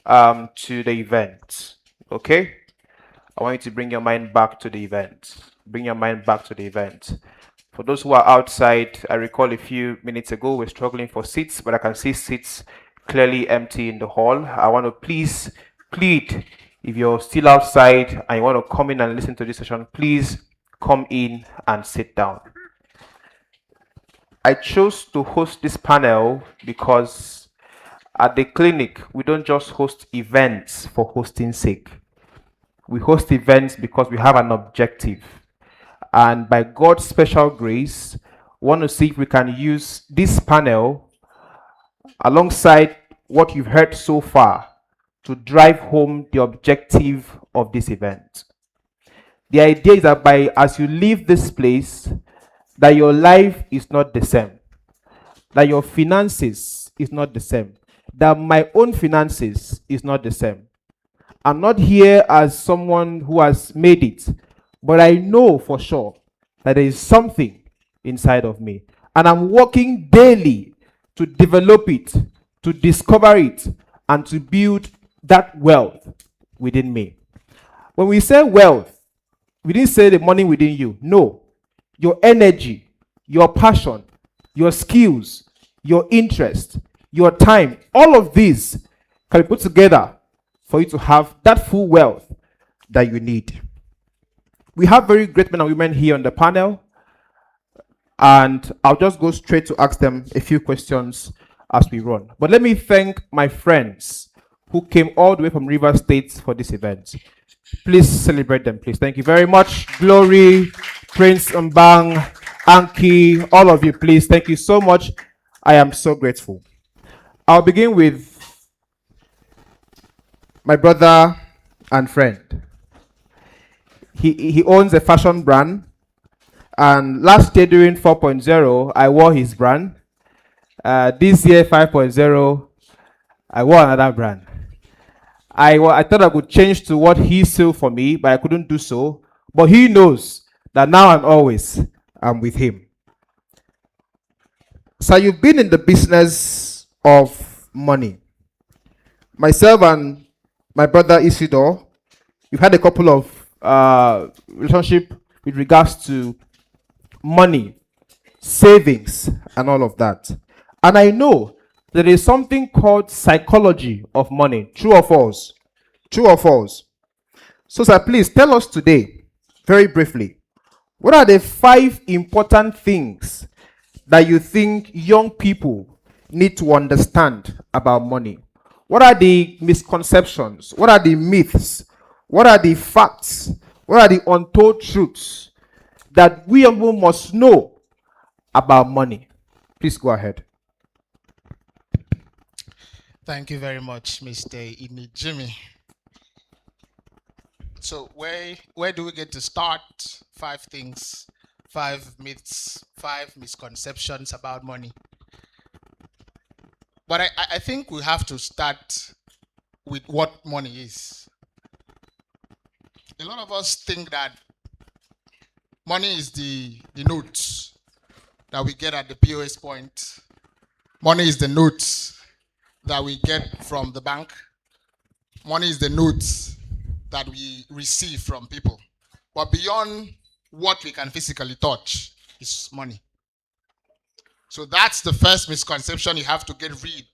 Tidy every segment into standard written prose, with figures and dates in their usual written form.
to the event. Okay? I want you to bring your mind back to the event. Bring your mind back to the event. For those who are outside, I recall a few minutes ago we're struggling for seats, but I can see seats clearly empty in the hall. I want to please plead, if you're still outside and you want to come in and listen to this session, please come in and sit down. I chose to host this panel because at the clinic, we don't just host events for hosting sake. We host events because we have an objective. And by God's special grace, we want to see if we can use this panel alongside what you've heard so far to drive home the objective of this event. The idea is that as you leave this place, that your life is not the same, that your finances is not the same, that my own finances is not the same. I'm not here as someone who has made it, but I know for sure that there is something inside of me. And I'm working daily to develop it, to discover it, and to build that wealth within me. When we say wealth, we didn't say the money within you. No. Your energy, your passion, your skills, your interest, your time, all of these can be put together for you to have that full wealth that you need. We have very great men and women here on the panel, and I'll just go straight to ask them a few questions as we run. But let me thank my friends who came all the way from River State for this event. Please celebrate them, please. Thank you very much. Glory, Prince Mbang, Anki, all of you, please. Thank you so much. I am so grateful. I'll begin with my brother and friend. He owns a fashion brand, and last year during 4.0, I wore his brand. This year, 5.0, I wore another brand. I thought I could change to what he sold for me, but I couldn't do so. But he knows that now and always, I'm with him. So you've been in the business of money. Myself and my brother Isidore, we've had a couple of relationship with regards to money, savings, and all of that. And I know there is something called psychology of money. True or false? True or false? So, sir, please tell us today, very briefly, what are the 5 important things that you think young people need to understand about money? What are the misconceptions? What are the myths? What are the facts? What are the untold truths that we young people must know about money? Please go ahead. Thank you very much, Mr. Jimmy. So where do we get to start? 5 things, 5 myths, 5 misconceptions about money. But I think we have to start with what money is. A lot of us think that money is the notes that we get at the POS point. Money is the notes that we get from the bank. Money is the notes that we receive from people. But beyond what we can physically touch is money. So that's the first misconception you have to get rid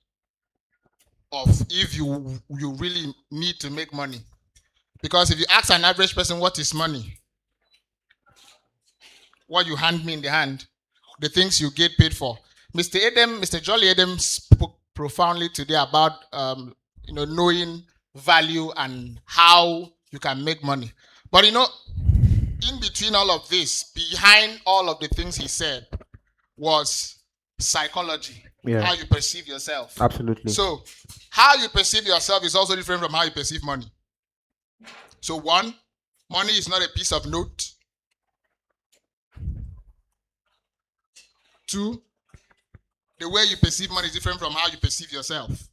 of if you really need to make money. Because if you ask an average person what is money, what you hand me in the hand, the things you get paid for. Mr. Jolly Adam spoke profoundly today about knowing value and how you can make money. But in between all of this, behind all of the things he said was psychology, how you perceive yourself. Absolutely. So how you perceive yourself is also different from how you perceive money. So 1, money is not a piece of note. 2, the way you perceive money is different from how you perceive yourself.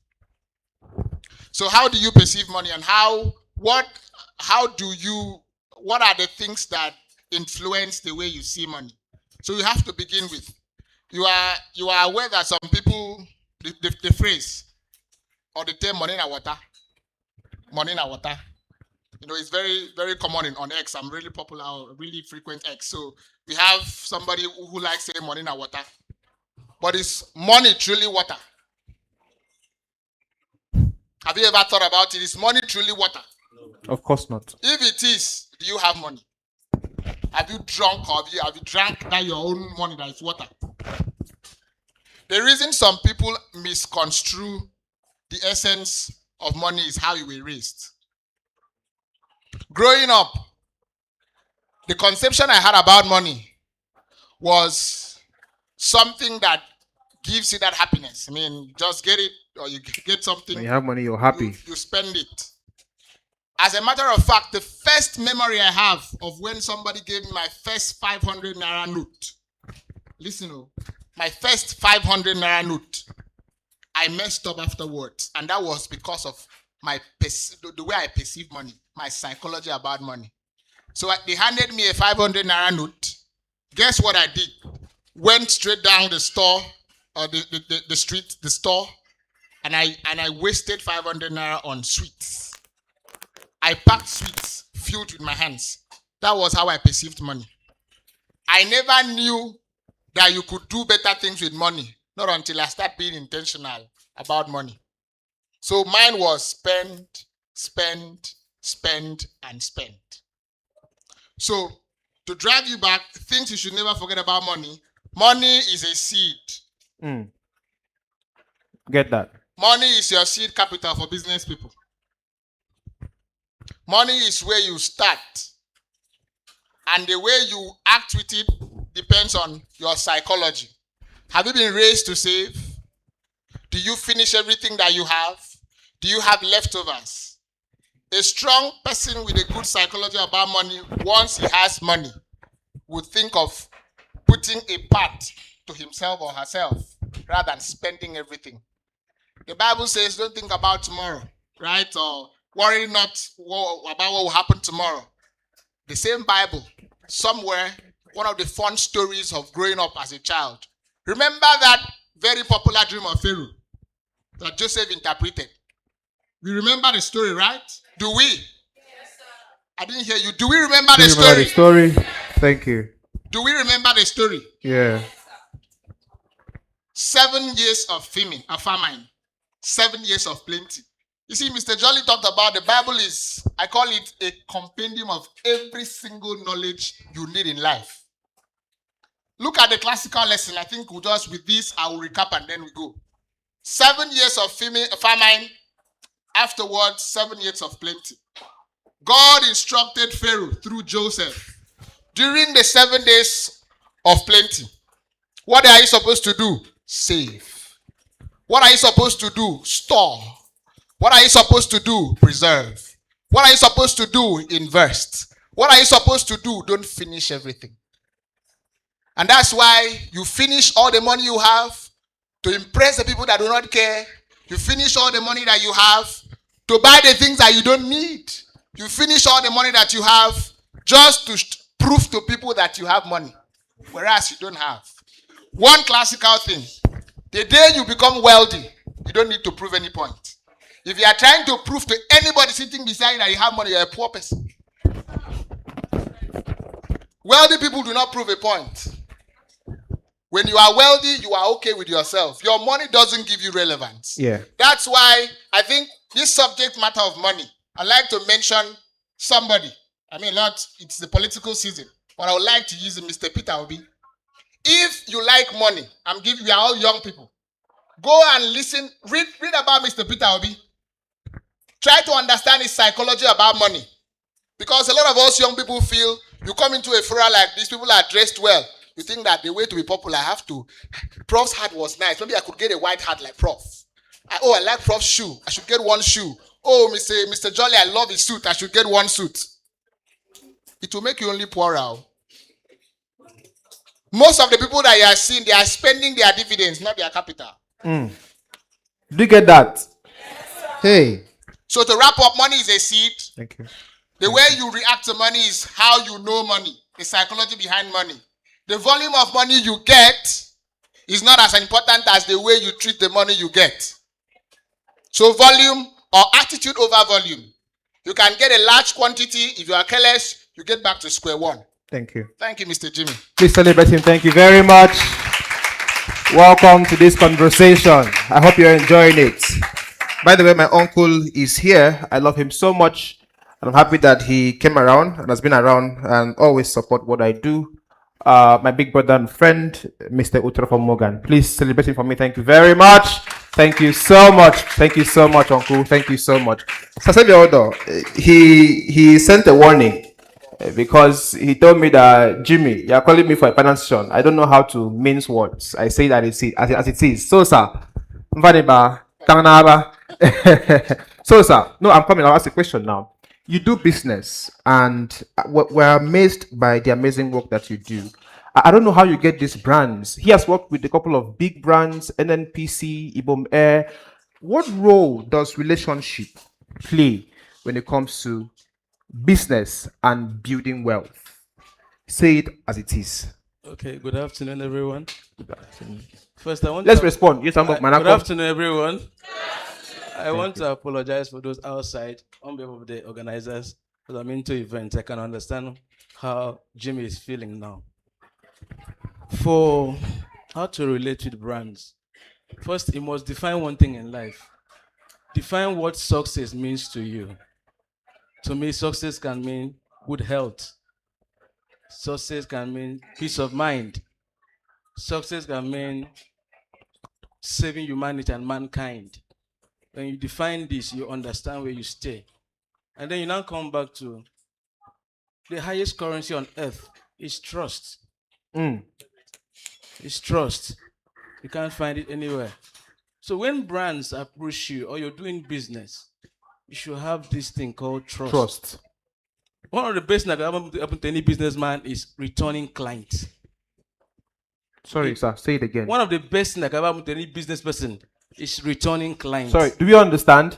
So how do you perceive money, and what are the things that influence the way you see money? So you have to begin with, you are aware that some people, the phrase or the term money na water, money na water. You know, it's very, very common on X. I'm really popular, really frequent X. So we have somebody who likes saying money na water. But is money truly water? Have you ever thought about it? Is money truly water? Of course not. If it is, do you have money? Have you drunk or have you drank that your own money that is water? The reason some people misconstrue the essence of money is how you were raised. Growing up, the conception I had about money was something that gives you that happiness. I mean, just get it or you get something. When you have money, you're happy. You spend it. As a matter of fact, the first memory I have of when somebody gave me my first 500 naira note. Listen, my first 500 naira note. I messed up afterwards, and that was because of the way I perceive money, my psychology about money. So they handed me a 500 naira note. Guess what I did? Went straight down the store, or the street, the store, and I wasted 500 naira on sweets. I packed sweets filled with my hands. That was how I perceived money. I never knew that you could do better things with money, not until I started being intentional about money. So mine was spend, spend, spend, and spend. So to drag you back, things you should never forget about money. Money is a seed. Get that? Money is your seed capital for business people. Money is where you start. And the way you act with it depends on your psychology. Have you been raised to save? Do you finish everything that you have? Do you have leftovers? A strong person with a good psychology about money, once he has money, would think of putting a part to himself or herself rather than spending everything. The Bible says, don't think about tomorrow, right? Or worry not about what will happen tomorrow. The same Bible, somewhere, one of the fun stories of growing up as a child. Remember that very popular dream of Pharaoh that Joseph interpreted? We remember the story, right? Do we? Yes, sir. I didn't hear you. Do we remember the story? The story? Thank you. Do we remember the story? Yeah. 7 years of famine. 7 years of plenty. You see, Mr. Jolly talked about the Bible is, I call it a compendium of every single knowledge you need in life. Look at the classical lesson. I think with this, I will recap and then we go. 7 years of famine. Afterwards, 7 years of plenty. God instructed Pharaoh through Joseph. During the 7 days of plenty, what are you supposed to do? Save. What are you supposed to do? Store. What are you supposed to do? Preserve. What are you supposed to do? Invest. What are you supposed to do? Don't finish everything. And that's why you finish all the money you have to impress the people that do not care. You finish all the money that you have to buy the things that you don't need. You finish all the money that you have just to prove to people that you have money, whereas you don't have. One classical thing, the day you become wealthy, you don't need to prove any point. If you are trying to prove to anybody sitting beside you that you have money, you're a poor person. Wealthy people do not prove a point. When you are wealthy, you are okay with yourself. Your money doesn't give you relevance. Yeah. That's why I think this subject matter of money, I like to mention somebody. I mean, it's the political season, but I would like to use Mr. Peter Obi. If you like money, we are all young people. Go and listen, read about Mr. Peter Obi. Try to understand his psychology about money. Because a lot of us young people feel, you come into a forum like this, people are dressed well. You think that the way to be popular, I have to. Prof's hat was nice. Maybe I could get a white hat like Prof. I like Prof's shoe. I should get one shoe. Oh, Mr. Jolly, I love his suit. I should get one suit. It will make you only poorer. Most of the people that you are seeing, they are spending their dividends, not their capital. Do you get that? Hey. So to wrap up, money is a seed. Thank you. The way you react to money is how you know money. The psychology behind money. The volume of money you get is not as important as the way you treat the money you get. So volume or attitude over volume. You can get a large quantity. If you are careless, you get back to square one. Thank you. Thank you, Mr. Jimmy. Please celebrate him. Thank you very much. Welcome to this conversation. I hope you're enjoying it. By the way, my uncle is here. I love him so much. And I'm happy that he came around and has been around and always support what I do. My big brother and friend, Mr. Utrofa Morgan. Please celebrate him for me. Thank you very much. Thank you so much. Thank you so much, Uncle. Thank you so much. He sent a warning because he told me that, Jimmy, you're calling me for a panel session. I don't know how to mince words. I say that as it is. So, sir, so, sir, no, I'm coming. I'll ask a question now. You do business, and we're amazed by the amazing work that you do. I don't know how you get these brands. He has worked with a couple of big brands, NNPC, Ibom Air. What role does relationship play when it comes to business and building wealth? Say it as it is. Okay, good afternoon, everyone. First, I want Let's respond. Yes, I'm Good afternoon, everyone. I want to apologize for those outside on behalf of the organizers, because I'm into events. I can understand how Jimmy is feeling now. For how to relate with brands, first, you must define one thing in life. Define what success means to you. To me, success can mean good health. Success can mean peace of mind. Success can mean saving humanity and mankind. When you define this, you understand where you stay. And then you now come back to the highest currency on earth is trust. It's trust. You can't find it anywhere. So when brands approach you or you're doing business, you should have this thing called trust. One of the best things that can happen to any businessman is returning clients. Sorry, sir. Say it again. One of the best things that can happen to any business person is returning clients. Sorry, do you understand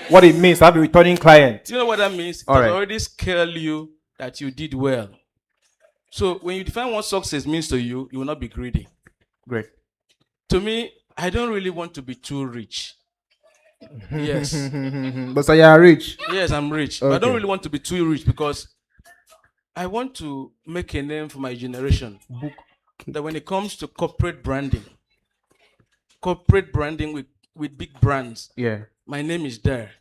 what it means to have a returning client? Do you know what that means? It already scared you that you did well. So when you define what success means to you, you will not be greedy. Great. To me, I don't really want to be too rich. Yes. But so you are rich. Yes, I'm rich. Okay. But I don't really want to be too rich because I want to make a name for my generation. That when it comes to corporate branding with big brands, my name is there.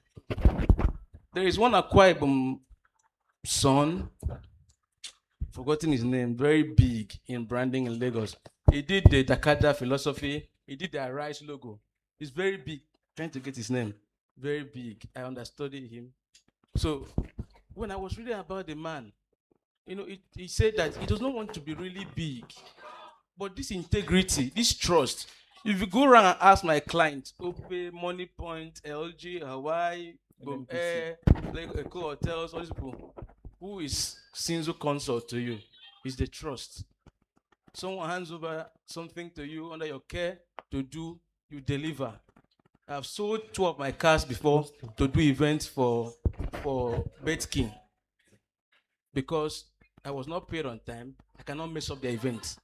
There is one Akwa Ibom son, forgotten his name, very big in branding in Lagos. He did the Dakada philosophy. He did the Arise logo. He's very big. Trying to get his name. Very big. I understudied him. So when I was reading about the man, he said that he does not want to be really big. But this integrity, this trust, if you go around and ask my clients, Ope, Money Point, LG, Hawaii, Air, Eco Hotels, all these people, who is Sinzo Consult to you? Is the trust. Someone hands over something to you under your care to do, you deliver. I've sold 2 of my cars before to do events for Bet King. Because I was not paid on time, I cannot mess up the event.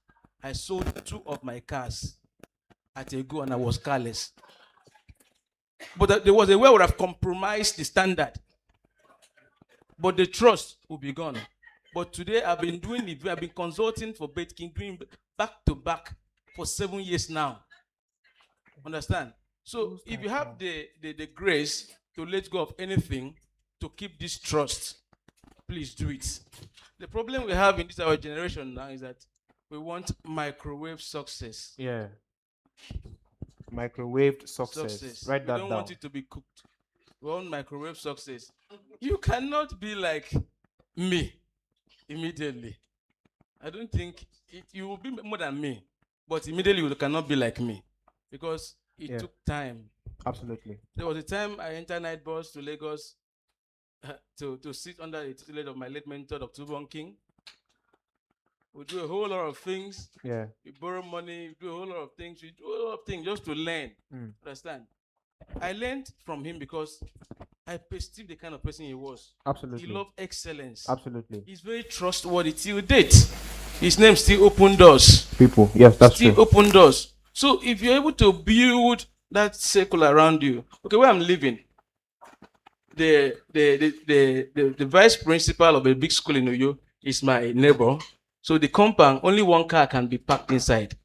I sold 2 of my cars at a go and I was careless. But there was a way I would have compromised the standard. But the trust will be gone. But today I've been consulting for Bet King, doing back to back for 7 years now. Understand? So if you have the grace to let go of anything to keep this trust, please do it. The problem we have in this our generation now is that we want microwave success. Yeah. Microwave success. Write that down. We don't want it to be cooked. We want microwave success. You cannot be like me immediately. I don't think you will be more than me, but immediately you cannot be like me because it took time. Absolutely. There was a time I entered night bus to Lagos to sit under the tutelage of my late mentor, Dr. Ubon King. We do a whole lot of things. Yeah. We borrow money, we do a whole lot of things. We do a lot of things just to learn. Understand? I learned from him because I perceived the kind of person he was. Absolutely. He loved excellence. Absolutely. He's very trustworthy till date. His name still opened doors. People, yes, that's still true. Open doors. So if you're able to build that circle around you, okay, where I'm living, the vice principal of a big school in Uyo is my neighbor. So the compound, only one car can be parked inside.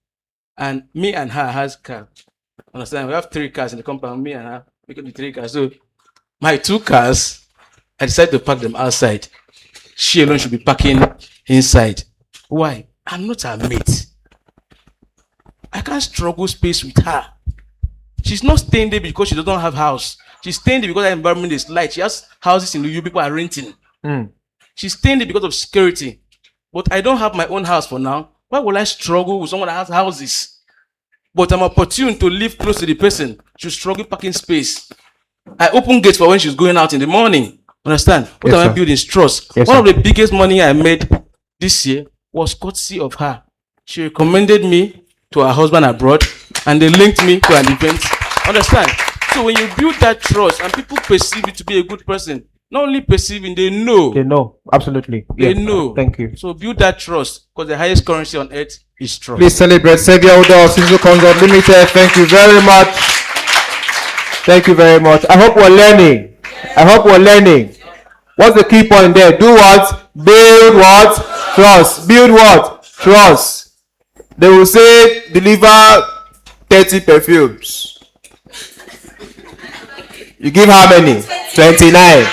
And me and her has car. Understand? We have 3 cars in the compound. Me and her, we can be 3 cars. So my 2 cars, I decided to park them outside. She alone should be parking inside. Why? I'm not her mate. I can't struggle space with her. She's not staying there because she doesn't have house. She's staying there because the environment is light. She has houses in the U. People are renting. She's staying there because of security. But I don't have my own house for now. Why would I struggle with someone that has houses? But I'm opportune to live close to the person. She's struggling parking space. I open gates for when she's going out in the morning. Understand? What Yes, am I sir. building? Trust. Yes, One sir. of the biggest money I made this year was courtesy of her. She recommended me to her husband abroad, and they linked me to an event. Understand? So when you build that trust and people perceive you to be a good person, not only perceiving, they know. They know. Absolutely. They Yeah. know. Thank you. So build that trust, because the highest currency on earth is trust. Please celebrate Xavier Odo of Citizen Consult Limited. Thank you very much. Thank you very much. I hope we're learning. I hope we're learning. What's the key point there? Do what? Build what? Trust. Build what? Trust. They will say deliver 30 perfumes. You give how many? 29.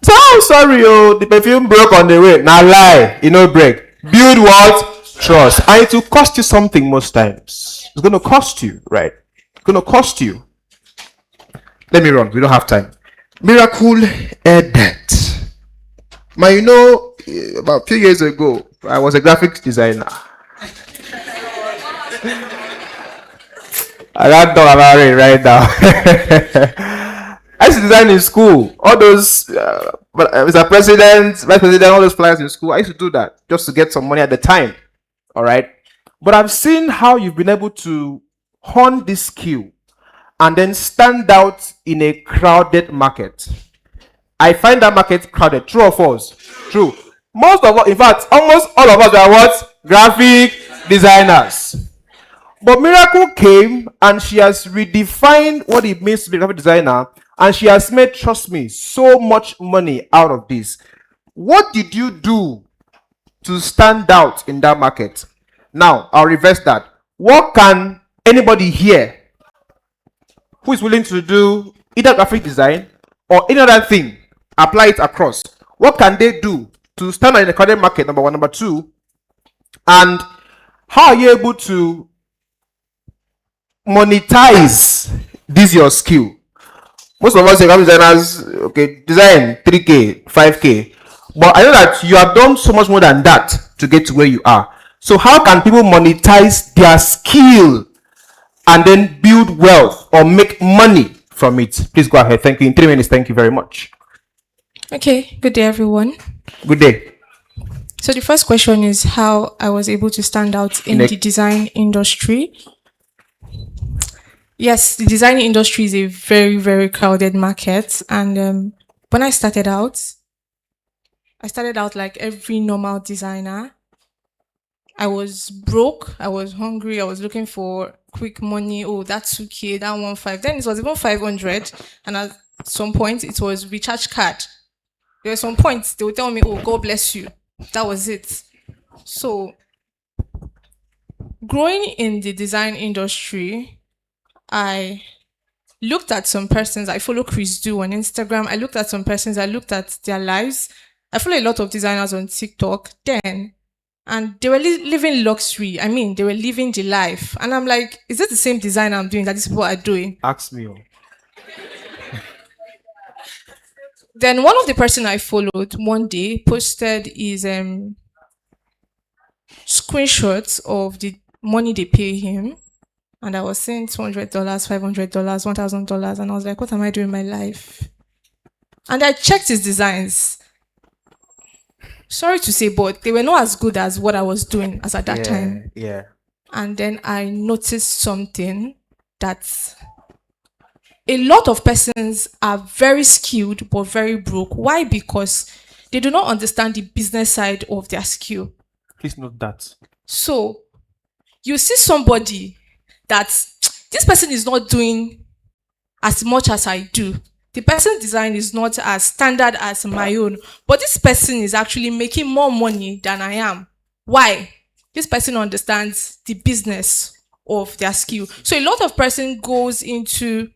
So sorry, the perfume broke on the way. Now lie, break. Build what? Trust. And it will cost you something most times. It's going to cost you, right? It's going to cost you. Let me run. We don't have time. Miracle Air Debt. About a few years ago, I was a graphics designer. I can't talk about it right now. I used to design in school. All those, Mr. President, Vice President, all those flyers in school. I used to do that just to get some money at the time. All right. But I've seen how you've been able to hone this skill and then stand out in a crowded market. I find that market crowded. True or false? True. Most of us, in fact, almost all of us are what? Graphic designers. But Miracle came and she has redefined what it means to be a graphic designer, and she has made, trust me, so much money out of this. What did you do to stand out in that market? Now, I'll reverse that. What can anybody here who is willing to do either graphic design or any other thing, apply it across? What can they do to stand out in the crowded market, number one? Number two, and how are you able to monetize this your skill? Most of us graphic designers, okay, design 3K, 5K. But I know that you have done so much more than that to get to where you are. So how can people monetize their skill and then build wealth or make money from it? Please go ahead. Thank you. In 3 minutes, thank you very much. Okay, good day, everyone. Good day. So the first question is how I was able to stand out in the design industry. Yes, the design industry is a very, very crowded market. And when I started out like every normal designer. I was broke, I was hungry, I was looking for quick money. Oh, that's 2K, that 1.5. Then it was even 500. And at some point, it was recharge card. There were some points, they would tell me, oh, God bless you. That was it. So, growing in the design industry, I looked at some persons. I follow Chris Do on Instagram. I looked at some persons. I looked at their lives. I follow a lot of designers on TikTok then. And they were living luxury. I mean, they were living the life. And I'm like, is it the same design I'm doing that these people are doing? Ask me. Then one of the person I followed one day posted his screenshots of the money they pay him. And I was saying $200, $500, $1,000. And I was like, what am I doing in my life? And I checked his designs. Sorry to say, but they were not as good as what I was doing as at that time. Yeah. And then I noticed something that a lot of persons are very skilled but very broke. Why? Because they do not understand the business side of their skill. Please note that. So you see somebody that this person is not doing as much as I do. the person's design is not as standard as my own, but this person is actually making more money than I am. Why? This person understands the business of their skill. So a lot of person goes into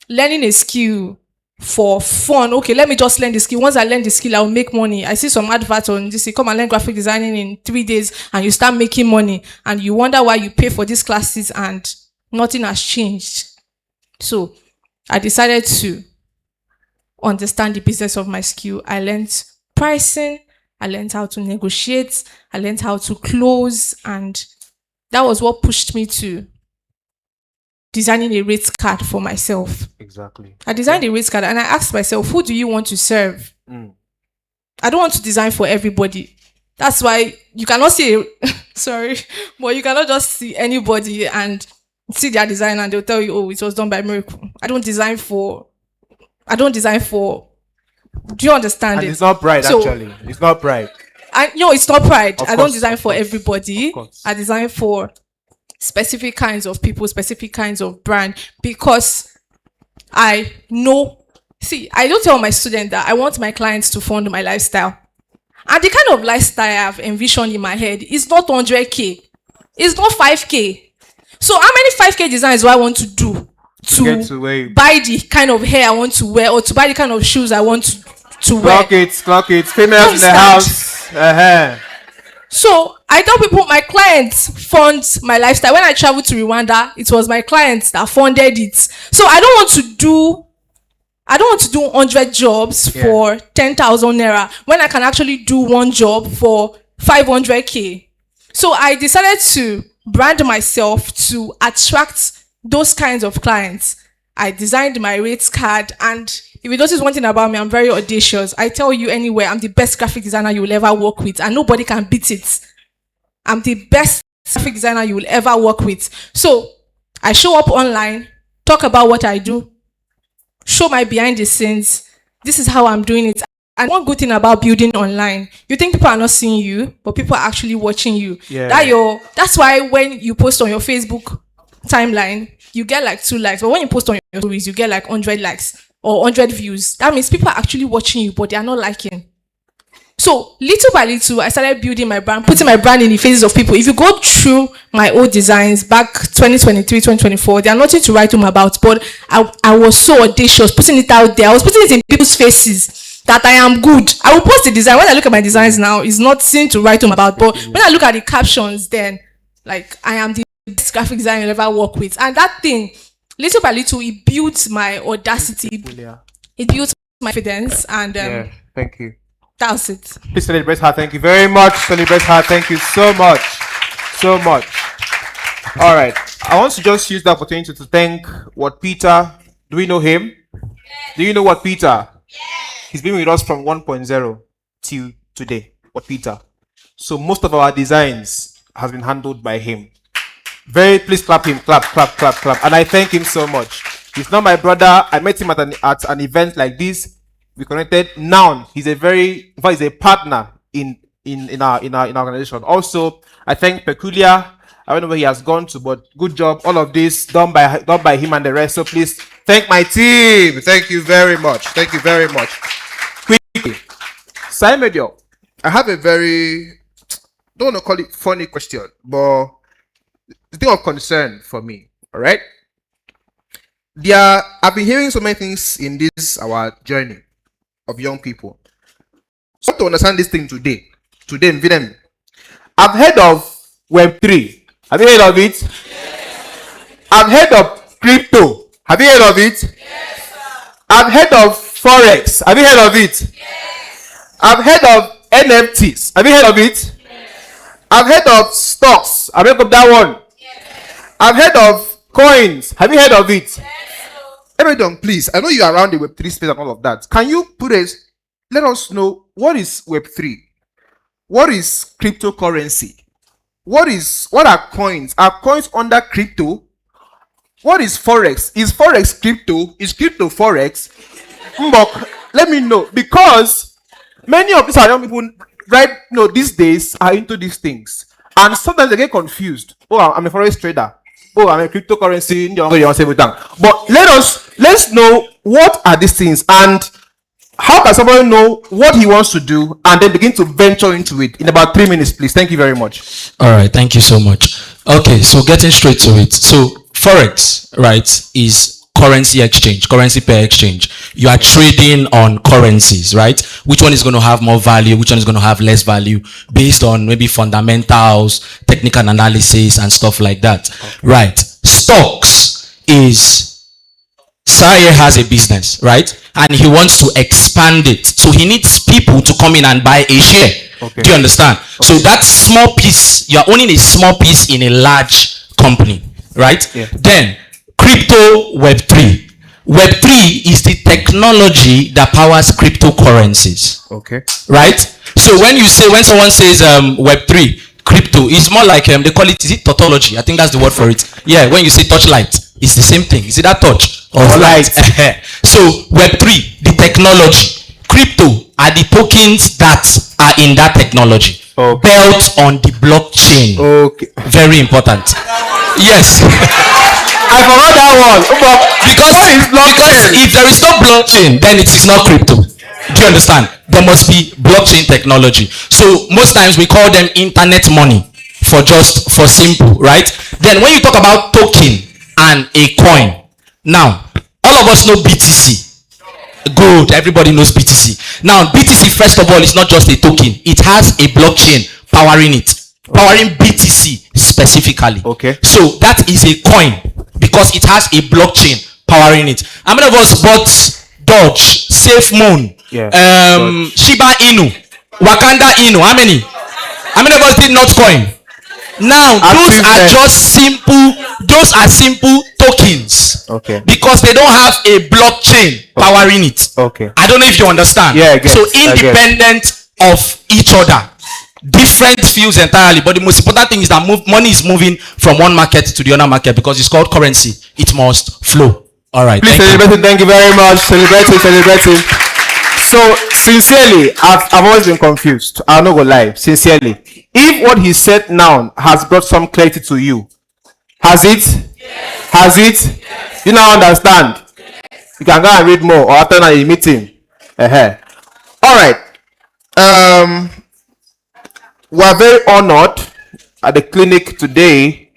learning a skill for fun. Okay, let me just learn the skill. Once I learn the skill, I'll make money. I see some adverts on this, you come and learn graphic designing in 3 days and you start making money, and you wonder why you pay for these classes and nothing has changed. So I decided to understand the business of my skill. I learned pricing, I learned how to negotiate, I learned how to close, and that was what pushed me to designing a rate card for myself. Exactly. I designed a rate card and I asked myself, who do you want to serve? I don't want to design for everybody. That's why you cannot see, sorry, but you cannot just see anybody and see their design and they'll tell you, oh, it was done by Miracle. I don't design for, do you understand And it? it's not pride, So- actually. It's not pride. It's not pride. Of I don't course, design of for course, everybody. of course. I design for specific kinds of people, specific kinds of brand, because I know. See, I don't tell my students that I want my clients to fund my lifestyle. And the kind of lifestyle I've envisioned in my head is not 100K. It's not 5K. So how many 5K designs do I want to do Get to where you buy the kind of hair I want to wear, or to buy the kind of shoes I want to wear? clock it. Females in the Understand? house. So I tell people my clients fund my lifestyle. When I traveled to Rwanda, it was my clients that funded it. So I don't want to do 100 jobs for 10,000 naira when I can actually do one job for 500K. So I decided to brand myself to attract those kinds of clients. I designed my rates card, and if you notice one thing about me, I'm very audacious. I tell you anywhere, I'm the best graphic designer you will ever work with, and nobody can beat it. I'm the best graphic designer you will ever work with. So I show up online, talk about what I do, show my behind the scenes. This is how I'm doing it. And one good thing about building online, you think people are not seeing you, but people are actually watching you. Yeah. That's why when you post on your Facebook timeline, you get like 2 likes. But when you post on your stories, you get like 100 likes or 100 views. That means people are actually watching you, but they are not liking. So little by little, I started building my brand, putting my brand in the faces of people. If you go through my old designs back 2023, 2024, they are nothing to write home about, but I was so audacious, putting it out there. I was putting it in people's faces that I am good. I will post the design. When I look at my designs now, it's nothing to write home about, but when I look at the captions, then like I am the best graphic designer you'll ever work with. And that thing, little by little, it built my audacity, it built my confidence, and Thank you. that's it. Please celebrate her. Thank you very much. Celebrate her. Thank you so much. So much. All right. I want to just use the opportunity to thank what Peter. Do we know him? Yes. Do you know what Peter? Yes. He's been with us from 1.0 till today. What Peter? So most of our designs has been handled by him. Please clap him. Clap, clap, clap, clap. And I thank him so much. He's not my brother. I met him at an event like this. We connected. Now he's a partner in our organization. Also, I thank Peculiar. I don't know where he has gone to, but good job. All of this done by him and the rest. So please thank my team. Thank you very much. Thank you very much. Quickly, Simon, I have a very, don't want to call it funny question, but the thing of concern for me. All right. I've been hearing so many things in this our journey of young people. So to understand this thing today, Videm, I've heard of Web3. Have you heard of it? Yes. I've heard of crypto. Have you heard of it? Yes, sir. I've heard of Forex. Have you heard of it? Yes. I've heard of NFTs. Have you heard of it? Yes. I've heard of stocks. Have you heard of that one? Yes. I've heard of coins. Have you heard of it? Yes. Everyone, please. I know you are around the Web3 space and all of that. Can you let us know what is Web3? What is cryptocurrency? What are coins? Are coins under crypto? What is Forex? Is Forex crypto? Is crypto Forex? Mbok, let me know. Because many of these young people these days are into these things. And sometimes they get confused. Oh, I'm a Forex trader. oh, I'm a cryptocurrency. But let's know what are these things and how can somebody know what he wants to do and then begin to venture into it in about 3 minutes, please. Thank you very much. All right, thank you so much. Okay, so getting straight to it. So forex, right, is currency exchange, currency pair exchange. You are trading on currencies, right? Which one is going to have more value? Which one is going to have less value based on maybe fundamentals, technical analysis, and stuff like that, right? Stocks is Saye has a business, right? And he wants to expand it. So he needs people to come in and buy a share. Okay. Do you understand? Okay. So that small piece, you're owning a small piece in a large company, right? Yeah. Then, crypto Web3. Web3 is the technology that powers cryptocurrencies. Okay. Right? So when someone says Web3, crypto, it's more like, they call it, is it tautology? I think that's the word for it. Yeah, when you say touchlight, it's the same thing. Is it that touch? Or light? So Web3, the technology. Crypto are the tokens that are in that technology. Okay. Built on the blockchain. Okay. Very important. Yes. I forgot that one. Because if there is no blockchain, then it is not crypto. Do you understand? There must be blockchain technology. So most times we call them internet money for simple, right? Then when you talk about token and a coin, now all of us know BTC. Good, everybody knows BTC. Now BTC, first of all, is not just a token. It has a blockchain powering it. Powering BTC specifically. Okay. So that is a coin because it has a blockchain powering it. How many of us bought Doge, SafeMoon, Shiba Inu, Wakanda Inu? How many? How many of us did not coin? Now those are simple tokens. Okay. Because they don't have a blockchain powering it. Okay. I don't know if you understand. Yeah, I guess. So independent of each other. Different fields entirely, but the most important thing is that money is moving from one market to the other market because it's called currency. It must flow. All right. Please celebrate it. Thank you very much. Celebrating. So sincerely, I've always been confused. I'll not go lie. Sincerely, if what he said now has brought some clarity to you, has it? Yes. Has it? Yes. You now understand. Yes. You can go and read more or attend a meeting. All right. We are very honored at the clinic today,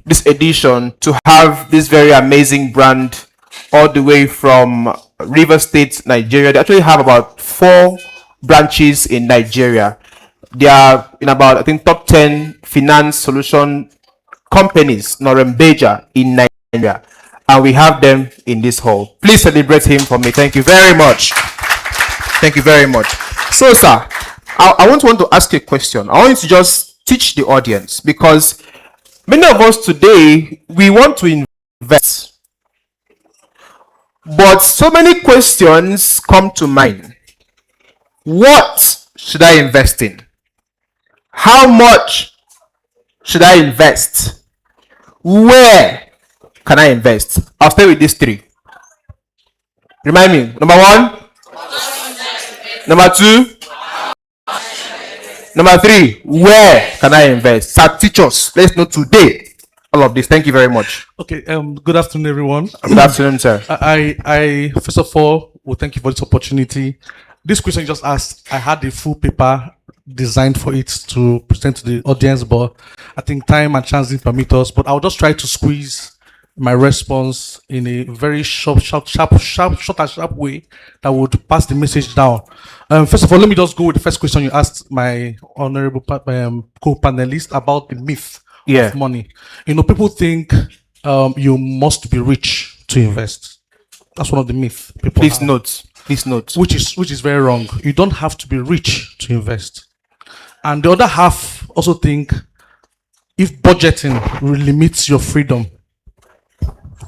this edition, to have this very amazing brand all the way from River State, Nigeria. They actually have about 4 branches in Nigeria. They are in about, I think, top 10 finance solution companies, Norembeja, in Nigeria. And we have them in this hall. Please celebrate him for me. Thank you very much. Thank you very much. So, sir, I want to ask you a question. I want you to just teach the audience because many of us today, we want to invest. But so many questions come to mind. What should I invest in? How much should I invest? Where can I invest? I'll stay with these 3. Remind me. Number 1. Number 2. Number 3, where can I invest? Sir, teach us. Let's know today all of this. Thank you very much. Okay. Good afternoon, everyone. Good afternoon, sir. I first of all will thank you for this opportunity. This question you just asked, I had a full paper designed for it to present to the audience, but I think time and chance didn't permit us. But I'll just try to squeeze my response in a very short and sharp way that would pass the message down. First of all, let me just go with the first question you asked my honorable co-panelist about the myth of money. You know, people think you must be rich to invest. That's one of the myths people Please have. note. Which is very wrong. You don't have to be rich to invest. And the other half also think if budgeting limits your freedom,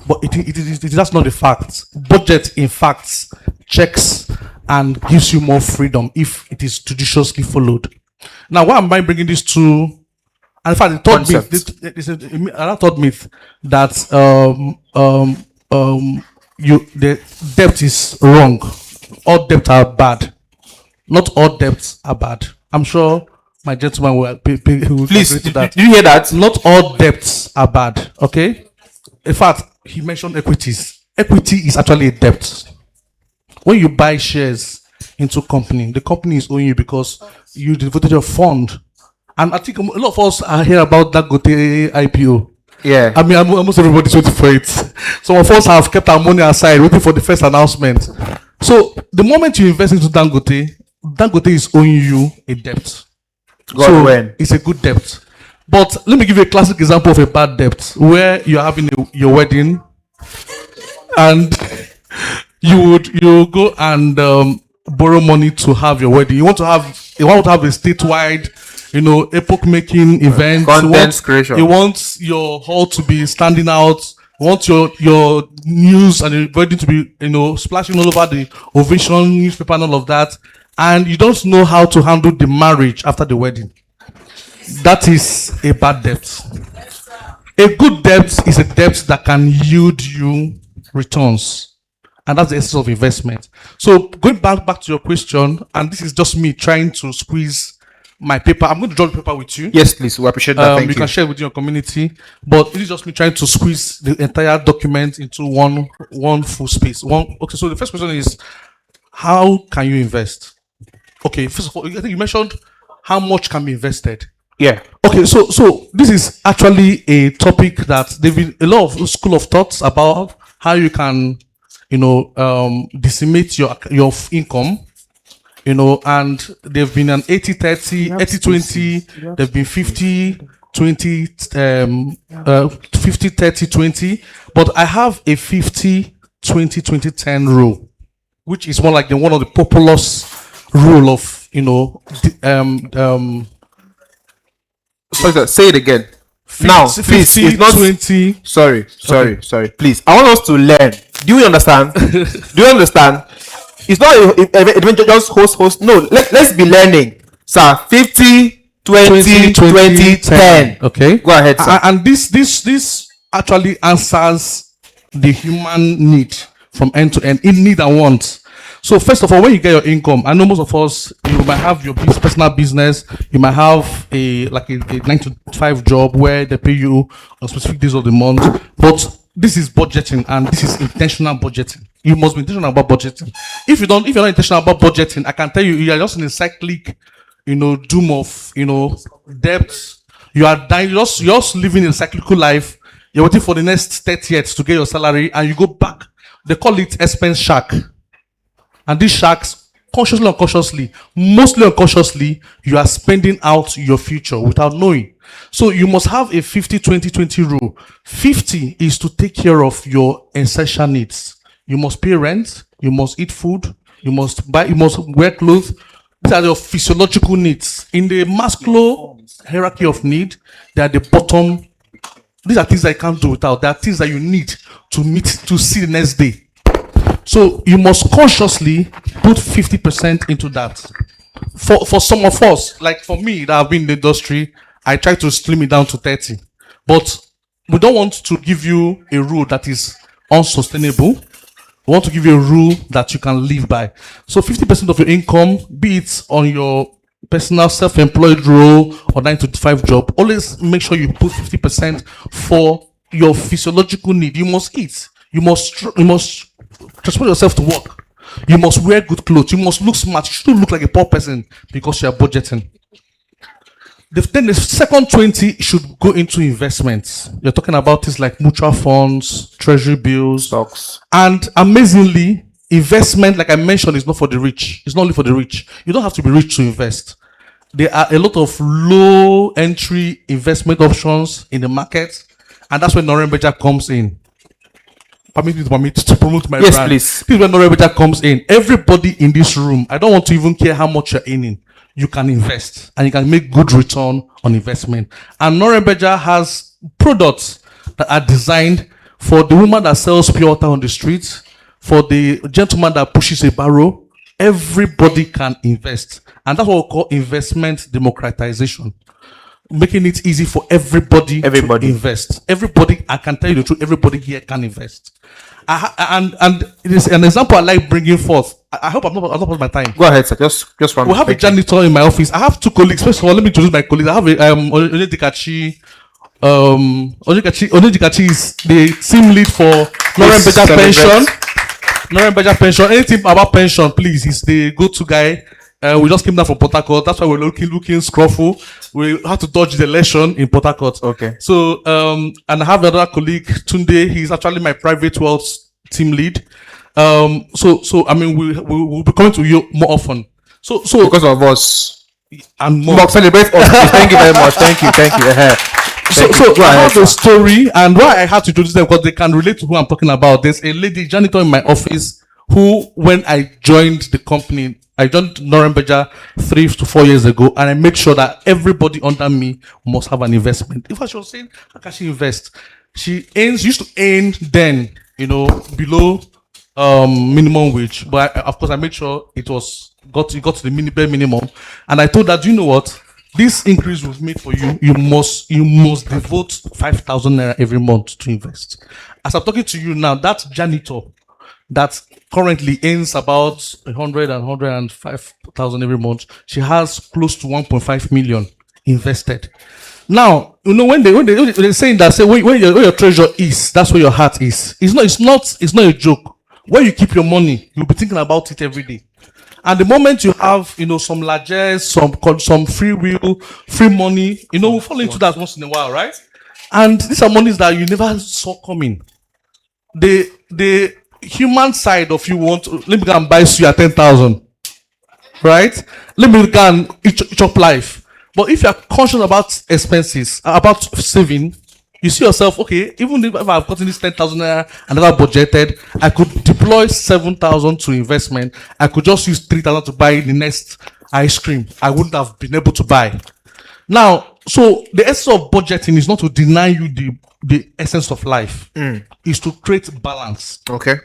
but that's not the fact. Budget, in fact, checks and gives you more freedom if it is judiciously followed. Now, why am I bringing this to? And in fact, the third myth, this is another third myth that the debt is wrong. All debts are bad. Not all debts are bad. I'm sure my gentleman will Please, agree to that. Did you hear that? Not all debts are bad. Okay. in fact, he mentioned equities. Equity is actually a debt. When you buy shares into company, the company is owing you because you devoted your fund. And I think a lot of us are here about that Dangote IPO. Yeah. I mean, almost everybody's waiting for it. Some of us have kept our money aside, waiting for the first announcement. So the moment you invest into Dangote, Dangote is owing you a debt. God So when. it's a good debt. But let me give you a classic example of a bad debt where you're having your wedding and you go and borrow money to have your wedding. You want to have a statewide, epoch making event. Content creation. You want your hall to be standing out. You want your news and your wedding to be splashing all over the Ovation newspaper and all of that. And you don't know how to handle the marriage after the wedding. That is a bad debt. A good debt is a debt that can yield you returns. And that's the essence of investment. So going back to your question, and this is just me trying to squeeze my paper. I'm going to draw the paper with you. Yes, please. We appreciate that. Thank you you. can share it with your community. But it is just me trying to squeeze the entire document into one full space. Okay, so the first question is, how can you invest? Okay, first of all, I think you mentioned how much can be invested. Yeah. Okay, so this is actually a topic that there've been a lot of school of thoughts about how you can, decimate your income, and there've been an 80-30, 80-20, there've been 50-20, 50-30-20, but I have a 50-20-20-10 rule, which is more like one of the populous rule of, Sorry, sir, say it again. Now, please, it's not 20. Sorry. Please, I want us to learn. Do you understand? It's not a just host. No, let's be learning. Sir, 50, 20, 20, 10. Okay. Go ahead, sir. And this actually answers the human need from end to end, in need and want. So first of all, when you get your income, I know most of us, you might have your personal business, you might have a 9 to 5 job where they pay you on specific days of the month, but this is budgeting and this is intentional budgeting. You must be intentional about budgeting. If you're not intentional about budgeting, I can tell you, you are just in a cyclic, doom of, debt. You are dying, you're just living a cyclical life. You're waiting for the next 30 years to get your salary and you go back. They call it expense shack. And these sharks, consciously or unconsciously, mostly unconsciously, you are spending out your future without knowing. So you must have a 50-20-20 rule. 50 is to take care of your essential needs. You must pay rent, you must eat food, you must wear clothes. These are your physiological needs. In the Maslow hierarchy of need, they are the bottom. These are things that you can't do without. They are things that you need to see the next day. So you must consciously put 50% into that. For some of us, like for me that have been in the industry, I try to slim it down to 30. But we don't want to give you a rule that is unsustainable. We want to give you a rule that you can live by. So 50% of your income, be it on your personal self-employed role or 9 to 5 job, always make sure you put 50% for your physiological need. You must eat. You must transport yourself to work. You must wear good clothes. You must look smart. You shouldn't look like a poor person because you are budgeting. Then the second 20 should go into investments. You're talking about things like mutual funds, treasury bills, Stocks. And amazingly, investment, like I mentioned, is not for the rich. It's not only for the rich. You don't have to be rich to invest. There are a lot of low entry investment options in the market, and that's when Noreen Beja comes in. Permit me to promote my brand. Please. This is when Noreen Beja comes in. Everybody in this room, I don't want to even care how much you're earning. You can invest and you can make good return on investment. And Noreen Beja has products that are designed for the woman that sells pure water on the street, for the gentleman that pushes a barrow. Everybody can invest. And that's what we call investment democratization. Making it easy for everybody to invest. Everybody, I can tell you the truth, everybody here can invest. And it is an example I like bringing forth. I hope I'm not putting my time. Go ahead, sir. Just one. We have a janitor in my office. I have 2 colleagues. First of all, let me introduce my colleagues. I have Onedikachi, Onijikachi is the team lead for Lauren Beja Pension. Lauren Beja Pension. Anything about pension, please, he's the go-to guy. We just came down from Port Harcourt. That's why we're looking scruffy. We had to dodge the election in Port Harcourt. Okay. So, and I have another colleague, Tunde. He's actually my private wealth team lead. So I mean, we'll be coming to you more often. So Because of us. and more. Mark, celebrate us. Please. Thank you very much. Thank you. So Go I ahead, have a sir. story, and why I had to introduce them because they can relate to who I'm talking about. There's a lady janitor in my office who, when I joined the company, I joined Norenbeja 3 to 4 years ago, and I made sure that everybody under me must have an investment. In fact, she was saying, how can she invest? She used to earn then, below minimum wage, but of course I made sure it got to the bare minimum, and I told her, do you know what? This increase we've made for you, you must devote 5,000 naira every month to invest. As I'm talking to you now, that janitor that currently earns about 105,000 every month, she has close to 1.5 million invested. Now, when they're saying that, say where your treasure is, that's where your heart is. It's not a joke. Where you keep your money, you'll be thinking about it every day. And the moment you have, some largesse, some free will, free money, we fall into that once in a while, right? And these are monies that you never saw coming. The human side of you let me go and buy you at 10,000, right? Let me go and eat up life. But if you are conscious about expenses, about saving, you see yourself, okay, even if I've gotten this 10,000 naira and never budgeted, I could deploy 7,000 to investment. I could just use 3,000 to buy the next ice cream I wouldn't have been able to buy. Now, so the essence of budgeting is not to deny you the essence of life. It's to create balance. Okay.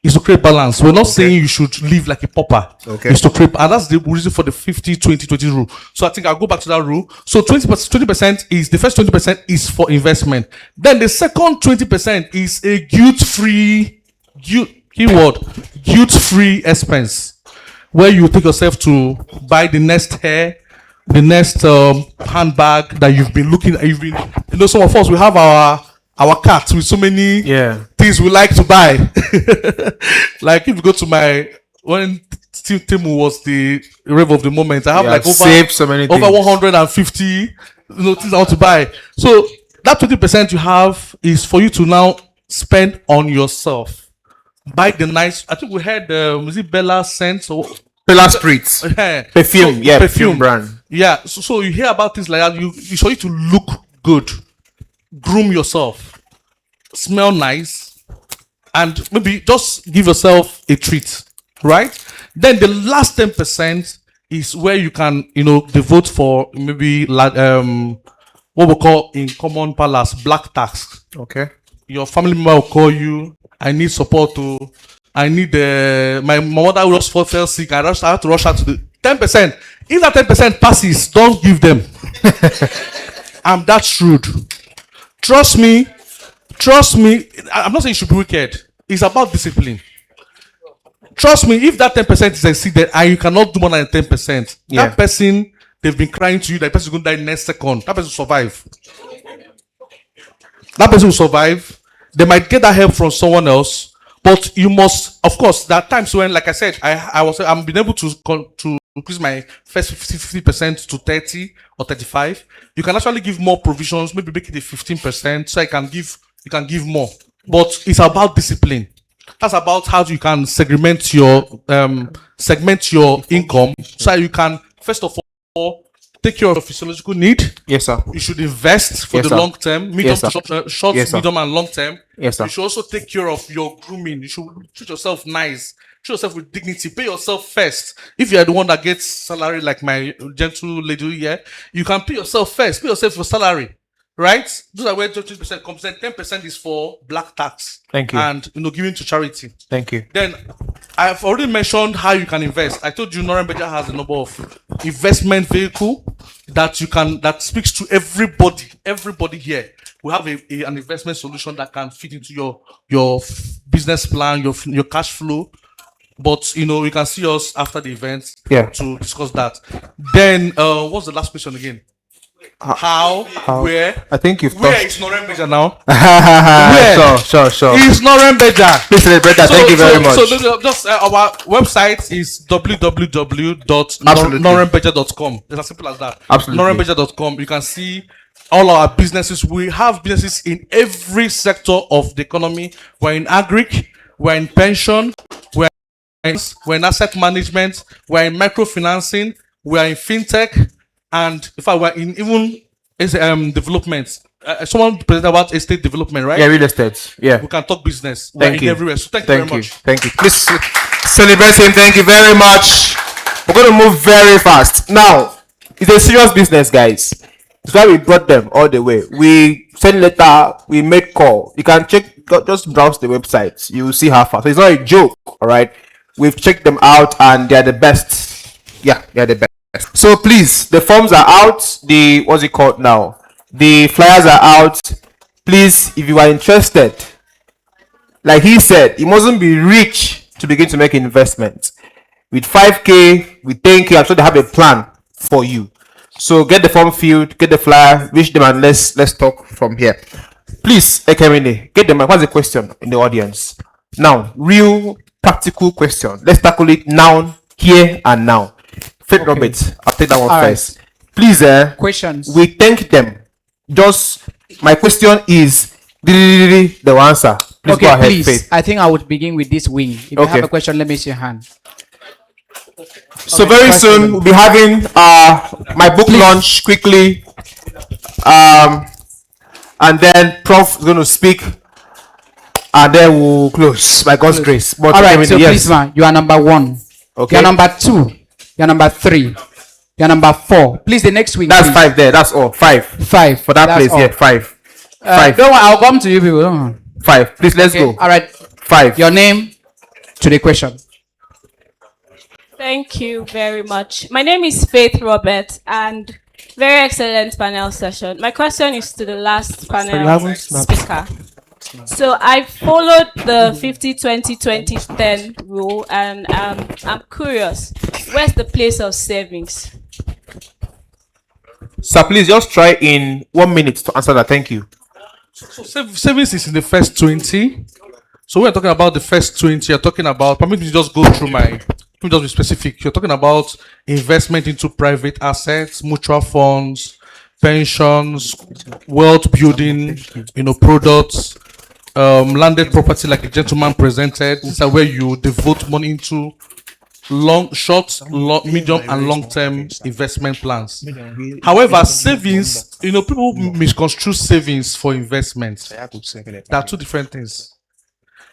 Is to create balance. We're not saying you should live like a pauper. Okay. It's to create, and that's the reason for the 50-20-20 rule. So I think I'll go back to that rule. So 20% is the first 20% is for investment. Then the second 20% is a guilt-free expense, where you take yourself to buy the next hair, the next handbag that you've been looking at. Some of us, we have our cart with so many things we like to buy. Like if you go to when Timu was the rave of the moment, I have like saved so many over things. 150 things I want to buy. So that 20% you have is for you to now spend on yourself. Buy the nice. I think we had is it Bella scent or Bella Spritz. Perfume. Perfume brand. Yeah. So you hear about things like that. You for you to look good, groom yourself, smell nice, and maybe just give yourself a treat, right? Then the last 10% is where you can, devote for maybe like what we call in common parlance black tax. Okay. Your family member will call you. I need support I need my mother just fell sick. I have to rush out to the 10%. If that 10% passes, don't give them. I'm that shrewd. Trust me. I'm not saying you should be wicked. It's about discipline. Trust me, if that 10% is exceeded and you cannot do more than 10%, that person, they've been crying to you, that person is going to die next second. That person will survive. They might get that help from someone else, but you must, of course, there are times when, like I said, I'm been able to increase my first 50% to 30 or 35. You can actually give more provisions, maybe make it a 15%, so you can give more. But it's about discipline. That's about how you can segment your income, so you can first of all take care of your physiological need. Yes, sir. You should invest for Yes, the sir. long term, medium to short, Yes, sir. medium and long term. Yes, sir. You should also take care of your grooming. You should treat yourself nice. Treat yourself with dignity. Pay yourself first. If you are the one that gets salary like my gentle lady here, you can pay yourself first. Pay yourself your salary. Right? Those are where 20% comes in. 10% is for black tax. Thank you. And giving to charity. Thank you. Then I've already mentioned how you can invest. I told you Noren Beja has a number of investment vehicle that speaks to everybody. Everybody here. We have an investment solution that can fit into your business plan, your cash flow. But you can see us after the event Yeah. to discuss that. Then what's the last question again? How? Where? I think you've Where touched. is Norem Beja now? Sure. Is Norem Beja. Please celebrate that. Thank you very much. So just our website is www.norembeja.com. It's as simple as that. Absolutely. Norembeja.com. You can see all our businesses. We have businesses in every sector of the economy. We're in agric, we're in pension, we're in asset management, we're in microfinancing, we're in fintech, and in fact, we're in even development. Someone presented about estate development, right? Yeah, real estate. Yeah. We can talk business. Thank We're you. in everywhere. So thank you very much. Thank you. Please celebrate him. Thank you very much. We're going to move very fast. Now, it's a serious business, guys. That's why we brought them all the way. We sent letter, we made call. You can check, just browse the website. You will see how far. So it's not a joke, all right? We've checked them out and they're the best. Yeah, they're the best. So please, the forms are out. What's it called now? The flyers are out. Please, if you are interested, like he said, it mustn't be rich to begin to make investments. With 5K, with 10K, I'm sure they have a plan for you. So get the form filled, get the flyer, reach them, and let's talk from here. Please, Ekemine, get the mic. What's the question in the audience? Now, real practical question. Let's tackle it now, here and now. Faith Roberts, I'll take that one first. Please, Questions. we thank them. Just my question is the answer. Please go ahead, please. Faith. I think I would begin with this wing. If you Okay. have a question, let me see your hand. So very soon we'll be having my book launch quickly, and then Prof is going to speak, and then we'll close by God's grace. But All right, so yes. please, man, you are number 1. Okay. You are number 2. You are number 3. You are number 4. Please, the next wing. That's please. 5 there. That's all. 5 5 for that That's place. all. Yeah, 5. 5. Don't worry, I'll come to you people. Don't worry. 5. Please let's Okay, go. all right. 5. Your name to the question. Thank you very much. My name is Faith Robert, and very excellent panel session. My question is to the last panel speaker. So I followed the 50-20-20-10 rule, and I'm curious, where's the place of savings? So please just try in 1 minute to answer that. Thank you. So savings is in the first 20. So when we're talking about the first 20, you're talking about, permit me to just go through let me just be specific. You're talking about investment into private assets, mutual funds, pensions, wealth building, products, landed property like a gentleman presented. These are where you devote money into medium and long-term investment plans. However, savings, people misconstrue savings for investments. There are two different things.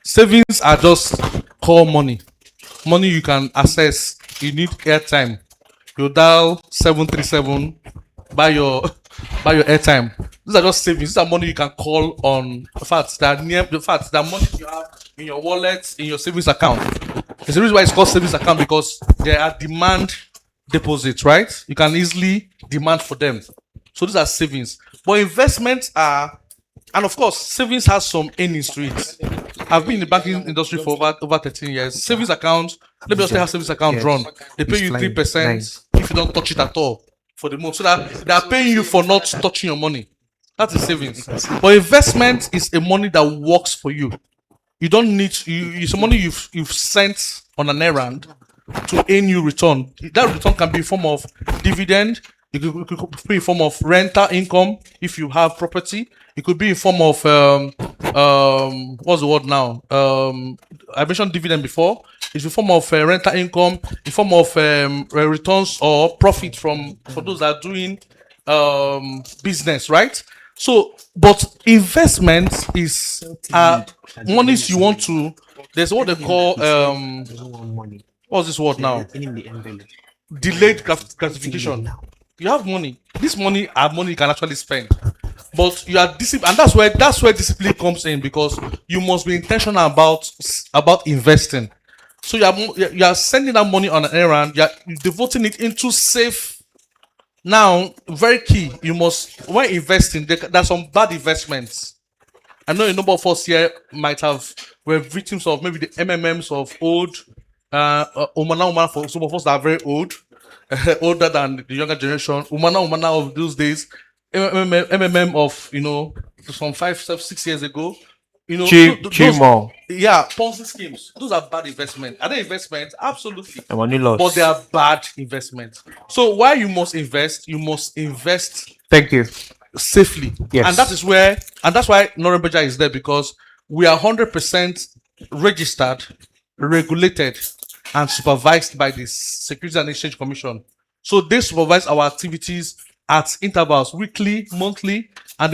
Savings are just core money. Money you can access. You need airtime. You dial 737, buy your airtime. These are just savings. These are money you can call on. In fact, that money you have in your wallet, in your savings account. There's a reason why it's called savings account, because there are demand deposits, right? You can easily demand for them. So these are savings. But investments are, and of course, savings has some earnings to it. I've been in the banking industry for over 13 years. Savings account, let me just say how savings account run. They pay you 3% if you don't touch it at all for the month. So that they are paying you for not touching your money. That's the savings. But investment is a money that works for you. You don't need it's money you've sent on an errand to earn you return. That return can be in form of dividend. It could be in form of rental income if you have property. It could be in form of what's the word now? I mentioned dividend before. It's in form of rental income, in form of returns or profit for those that are doing business, right? So, but investment is monies you want to. There's what they call what's this word now? Delayed gratification. You have money. This money are money you can actually spend, but you are disciplined, and that's where discipline comes in, because you must be intentional about investing. So you are sending that money on an errand. You are devoting it into safe. Now, very key. You must, when investing, there's some bad investments. I know a number of us here were victims of maybe the MMMs of old, Omana for some of us that are very old. older than the younger generation. Umana of those days, MMM of some 5, 6 years ago. Chimo. Yeah, Ponzi schemes. Those are bad investments. Are they investments? Absolutely. And money loss. But they are bad investments. So why you must invest Thank you. safely. Yes. And that's why Norebeja is there, because we are 100% registered, regulated, and supervised by the Securities and Exchange Commission. So they supervise our activities at intervals, weekly, monthly, and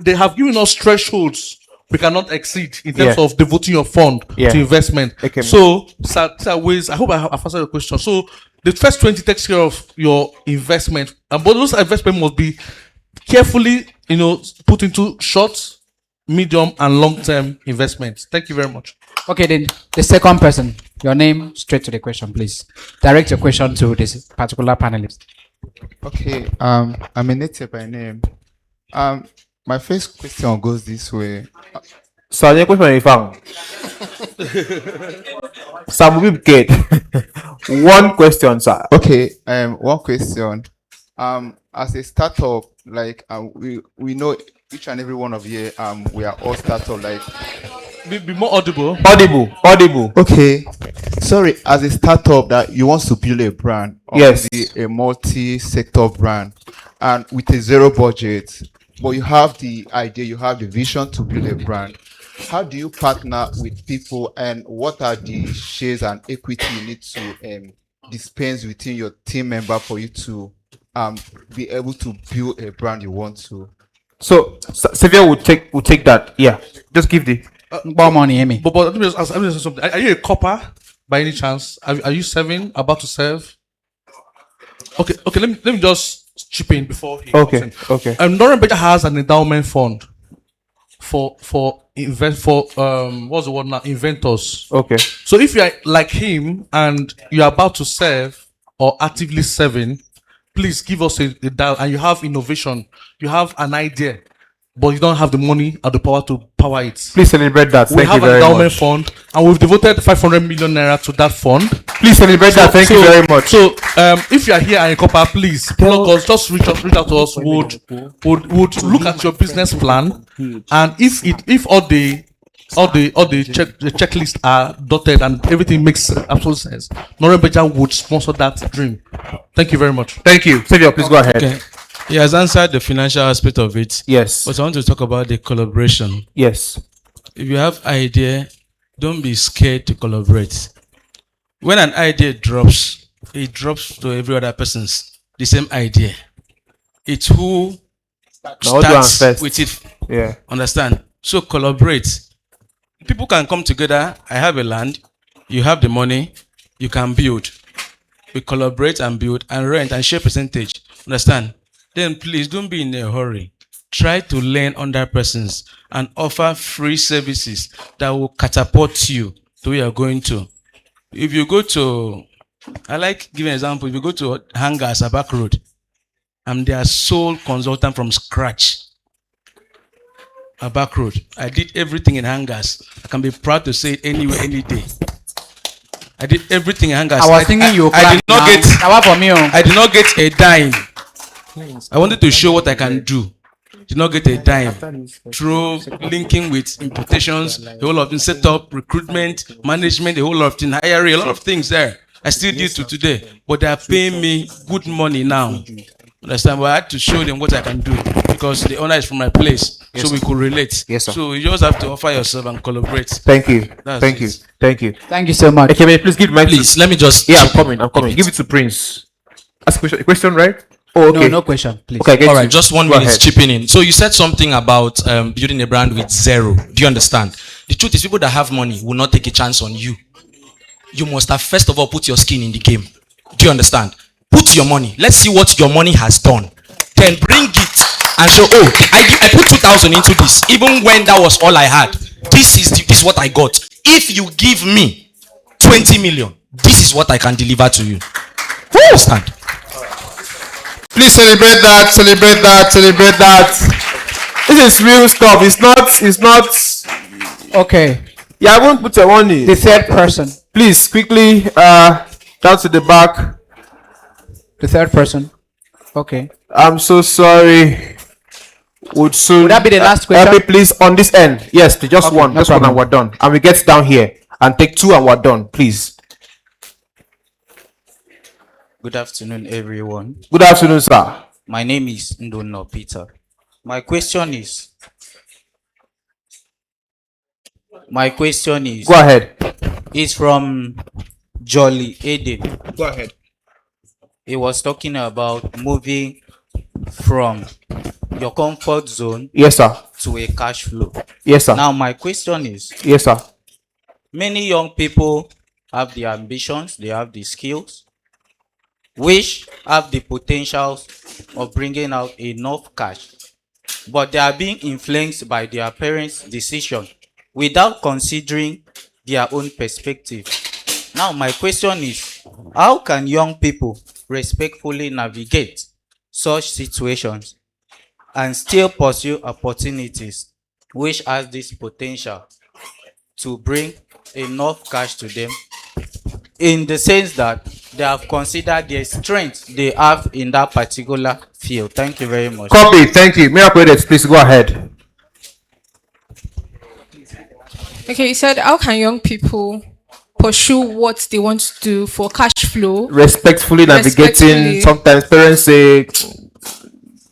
they have given us thresholds we cannot exceed in terms of devoting your fund to investment. Okay. So, ways. I hope I've answered your question. So, the first 20 takes care of your investment, but those investment must be carefully, put into short, medium, and long-term investments. Thank you very much. Okay, then the second person, your name, straight to the question, please. Direct your question to this particular panelist. Okay, I'm a native by name. My first question goes this way. So the question is found. Some will get one question, sir. Okay, one question. As a startup, like we know each and every one of you, we are all startup. Like, be more audible. Audible. Okay, sorry. As a startup that you want to build a brand, or Yes, a multi-sector brand, and with a zero budget, but you have the idea, you have the vision to build a brand. How do you partner with people, and what are the shares and equity you need to dispense within your team member for you to be able to build a brand you want to? So Xavier will take that. Yeah, just give the More money, Amy. But let me just ask something. Are you a copper by any chance? Are you serving? About to serve? Okay. Let me just chip in before he comes in. Okay. Northern Better has an endowment fund for what's the word now? Inventors. Okay. So if you are like him and you are about to serve or actively serving, please give us a dial. And you have innovation, you have an idea, but you don't have the money or the power to power it. Please celebrate that. We Thank have you an very endowment much. fund, and we've devoted 500 million naira to that fund. Please celebrate that. Thank you very much. So, if you are here and a copper, please plug us. Just reach out to us. Would look at your business plan, and if all the checklists are dotted and everything makes absolute sense, Norebeja would sponsor that dream. Thank you very much. Thank you, Xavier. Please go ahead. Okay. He has answered the financial aspect of it. Yes. But I want to talk about the collaboration. Yes. If you have idea, don't be scared to collaborate. When an idea drops, it drops to every other person's the same idea. It's who starts with it. Yeah. Understand? So collaborate. People can come together. I have a land. You have the money. You can build. We collaborate and build and rent and share percentage. Understand? Then please don't be in a hurry. Try to learn under persons and offer free services that will catapult you to where you're going to. If you go to, I like giving an example. If you go to Hangars, Abak Road, I'm their sole consultant from scratch. Abak Road. I did everything in Hangars. I can be proud to say it anywhere, any day. I did everything in Hangars. I was thinking you I did not get. for me. I did not get a dime. I wanted to show what I can do. Did not get a dime through linking with importations, the whole of things, set up, recruitment, management, the whole of things, hiring, a lot of things there. I still do to today, but they are paying me good money now. Understand? But I had to show them what I can do because the owner is from my place, so we could relate. Yes, sir. So you just have to offer yourself and collaborate. Thank you. That's Thank you. it. Thank you. Thank you so much. Okay, may please give my. Please, let me just. Yeah, I'm coming. Give it to Prince. Ask a question, right? Oh, okay. No question, please. Okay, I get All you. right, just 1 Go minute ahead. chipping in. So you said something about building a brand with zero. Do you understand? The truth is, people that have money will not take a chance on you. You must have first of all put your skin in the game. Do you understand? Put your money. Let's see what your money has done. Then bring it and show. Oh, I put 2,000 into this, even when that was all I had. This is what I got. If you give me 20 million, this is what I can deliver to you. Do you understand? Please celebrate that. This is real stuff. It's not. Okay. Yeah, I won't put your money. The third person. Please, quickly, down to the back. The third person. Okay. I'm so sorry. Would soon. Would that be the last Help me question? please on this end. Yes, just Okay, one. no Just one and problem. we're done. And we get down here and take two and we're done, please. Good afternoon, everyone. Good afternoon, sir. My name is Ndono Peter. My question is, Go ahead. is from Jolly Eden. Go ahead. He was talking about moving from your comfort zone Yes, sir. to a cash flow. Yes, sir. Now, my question is, Yes, sir. many young people have the ambitions, they have the skills, which have the potentials of bringing out enough cash, but they are being influenced by their parents' decision without considering their own perspective. Now, my question is, how can young people respectfully navigate such situations and still pursue opportunities which has this potential to bring enough cash to them, in the sense that they have considered the strength they have in that particular field? Thank you very much. Copy. Thank you. Miracle Edits, please go ahead. Okay, you said how can young people pursue what they want to do for cash flow? Respectfully navigating. Respectfully. Sometimes parents say,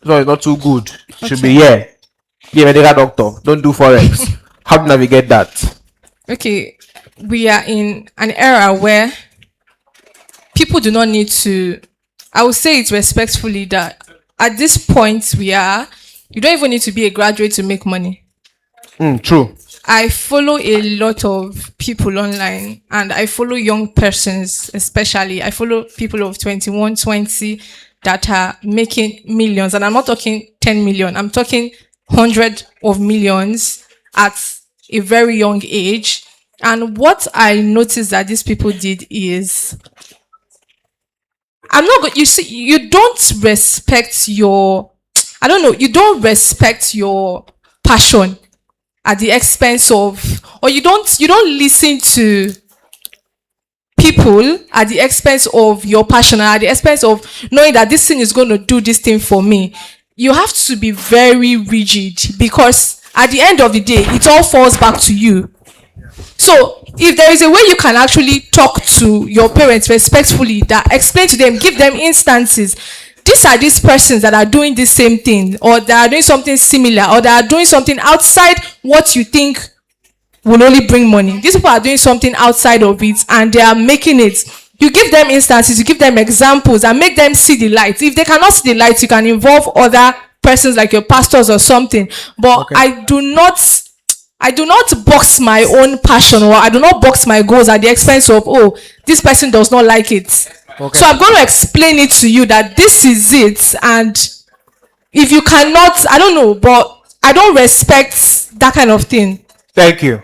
no, it's not too good. Should be here. Be a medical doctor. Don't do forex. How to navigate that? Okay, we are in an era where people do not need to, I would say it respectfully, that at this point we are, you don't even need to be a graduate to make money. True. I follow a lot of people online and I follow young persons, especially. I follow people of 21, 20 that are making millions. And I'm not talking 10 million. I'm talking 100 of millions at a very young age. And what I noticed that these people did is, I'm not good. You see, you don't respect your, I don't know, you don't respect your passion at the expense of, or you don't listen to people at the expense of your passion, at the expense of knowing that this thing is going to do this thing for me. You have to be very rigid, because at the end of the day, it all falls back to you. So if there is a way you can actually talk to your parents respectfully, that explain to them, give them instances, these are these persons that are doing the same thing, or that are doing something similar, or that are doing something outside what you think will only bring money. These people are doing something outside of it and they are making it. You give them instances, you give them examples and make them see the light. If they cannot see the light, you can involve other persons like your pastors or something. But Okay. I do not box my own passion, or I do not box my goals at the expense of, oh, this person does not like it. Okay. So I'm going to explain it to you that this is it, and if you cannot, I don't know, but I don't respect that kind of thing. Thank you.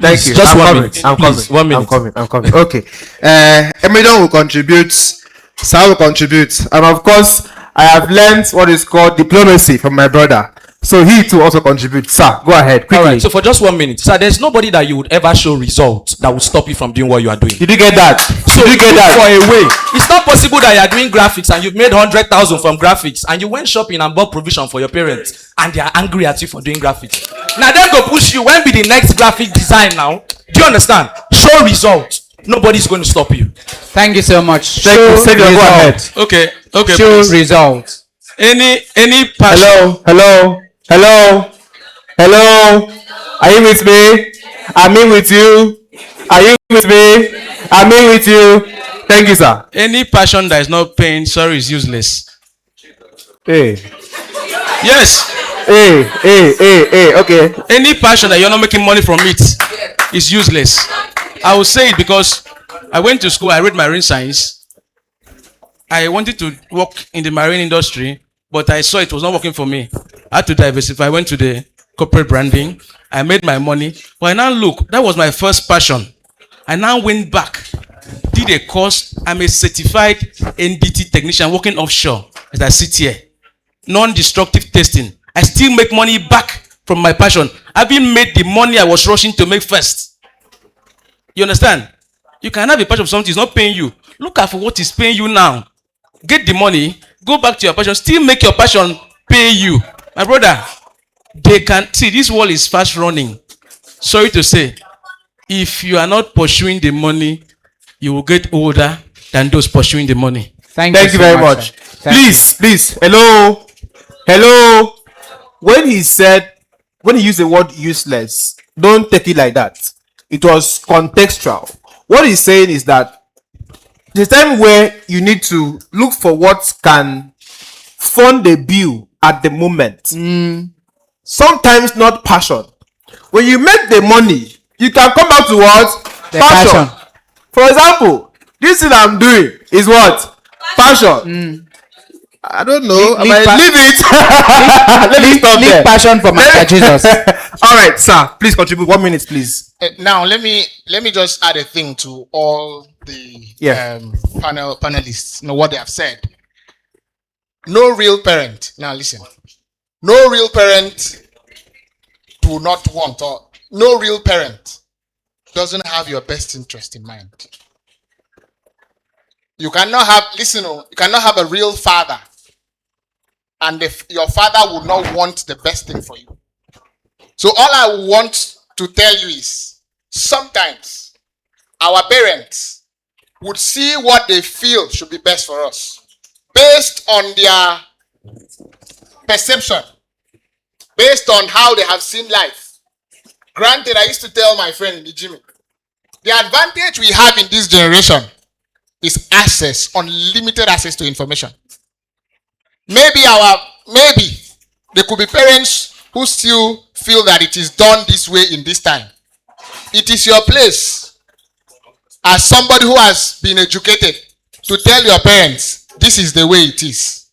Thank you. Just I'm one coming. minute. I'm Please, coming. 1 minute. I'm coming. Okay. Emidon will contribute. Sal will contribute. And of course, I have learned what is called diplomacy from my brother. So he too also contributes. Sir, go ahead. Quickly. All right. So for just 1 minute, sir, there's nobody that you would ever show results that will stop you from doing what you are doing. Did you get that? So Did you get look that? for a way. It's not possible that you are doing graphics and you've made 100,000 from graphics and you went shopping and bought provision for your parents and they are angry at you for doing graphics. Now then go push you. When be the next graphic design now? Do you understand? Show results. Nobody's going to stop you. Thank you so much. Thank you. Say your go ahead. Okay, Show please. results. Any passion. Hello. Are you with me? I'm in with you. Are you with me? I'm in with you. Thank you, sir. Any passion that is not paying, sorry, is useless. Hey. Yes. Hey. Okay. Any passion that you're not making money from it is useless. I will say it because I went to school, I read marine science. I wanted to work in the marine industry, but I saw it was not working for me. I had to diversify. I went to the corporate branding. I made my money. But I now look, that was my first passion. I now went back, did a course. I'm a certified NDT technician working offshore as I sit here. Non-destructive testing. I still make money back from my passion. Having made the money I was rushing to make first. You understand? You can have a passion for something, it's not paying you. Look at for what is paying you now. get the money, go back to your passion, still make your passion pay you. My brother, they can see this world is fast running. Sorry to say, if you are not pursuing the money, you will get older than those pursuing the money. Thank you so very much. sir. Thank Please, hello, hello. When he used the word useless, don't take it like that. It was contextual. What he's saying is that the time where you need to look for what can fund the bill at the moment. Sometimes not passion. When you make the money, you can come back to what? The passion. For example, this thing I'm doing is what? Passion. I don't know. I might leave it. Let me stop Leave there. passion for Master Jesus. All right, sir. Please contribute. 1 minute, please. Now let me just add a thing to all the Yeah. panelists. You know what they have said. No real parent. Now listen. No real parent do not want, or no real parent doesn't have your best interest in mind. You cannot have, you cannot have a real father, and if your father would not want the best thing for you. So all I want to tell you is, sometimes our parents would see what they feel should be best for us based on their perception, based on how they have seen life. Granted, I used to tell my friend in the gym, the advantage we have in this generation is access, unlimited access to information. Maybe there could be parents who still feel that it is done this way in this time. It is your place as somebody who has been educated to tell your parents this is the way it is.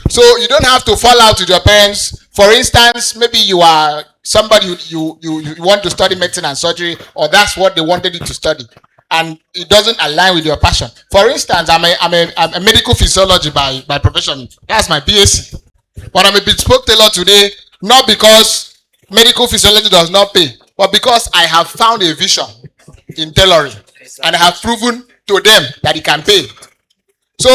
So you don't have to fall out with your parents. For instance, maybe you are somebody you want to study medicine and surgery, or that's what they wanted you to study, and it doesn't align with your passion. For instance, I'm a medical physiology by profession. That's my BSc. But I'm a bespoke tailor today, not because medical physiology does not pay, but because I have found a vision in tailoring, and I have proven to them that it can pay. So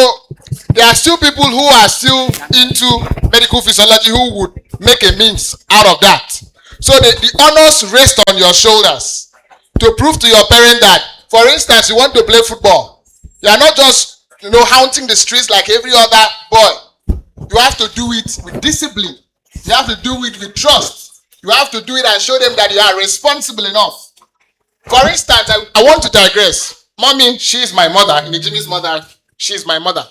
there are still people who are still into medical physiology who would make a means out of that. So the honors rest on your shoulders to prove to your parent that, for instance, you want to play football. You are not just haunting the streets like every other boy. You have to do it with discipline. You have to do it with trust. You have to do it and show them that you are responsible enough. For instance, I want to digress. Mommy, she is my mother. In the Jimmy's mother, she is my mother.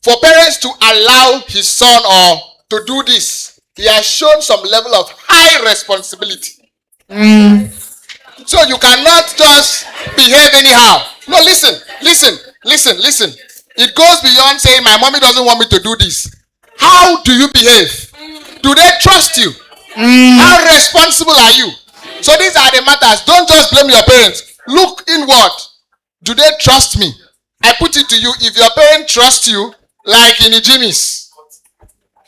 For parents to allow his son or to do this, he has shown some level of high responsibility. So you cannot just behave anyhow. No, listen. It goes beyond saying my mommy doesn't want me to do this. How do you behave? Do they trust you? How responsible are you? So these are the matters. Don't just blame your parents. Look inward. Do they trust me? I put it to you, if your parents trust you, like in the Jimmy's,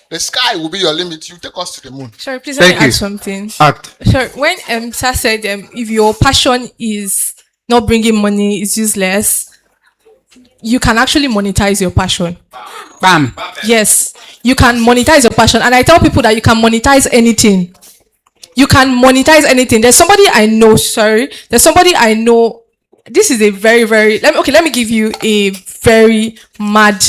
the sky will be your limit. You take us to the moon. Sorry, please let me add something. Sure. When Sir said if your passion is not bringing money, it's useless, you can actually monetize your passion. Bam. Yes, you can monetize your passion. And I tell people that you can monetize anything. You can monetize anything. There's somebody I know, this is a very, very, let me give you a very mad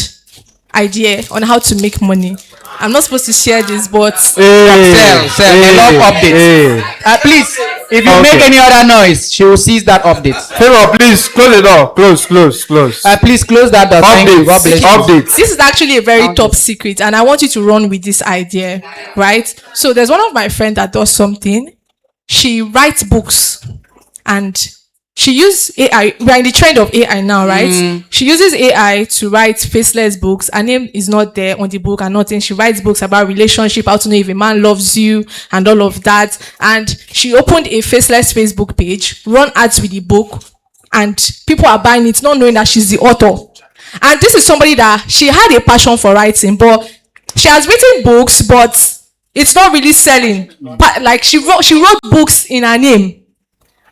idea on how to make money. I'm not supposed to share this, but Sell. I love updates. Please, if you make any other noise, she will seize that update. Favor, please close the door. Close. Please close that door. Thank you. God bless you. Updates. This is actually a very top secret, and I want you to run with this idea, right? So there's one of my friends that does something. She writes books, and she uses AI. We are in the trend of AI now, right? She uses AI to write faceless books. Her name is not there on the book and nothing. She writes books about relationship, how to know if a man loves you, and all of that. And she opened a faceless Facebook page, run ads with the book, and people are buying it, not knowing that she's the author. And this is somebody that she had a passion for writing, but she has written books, but it's not really selling. But like she wrote books in her name.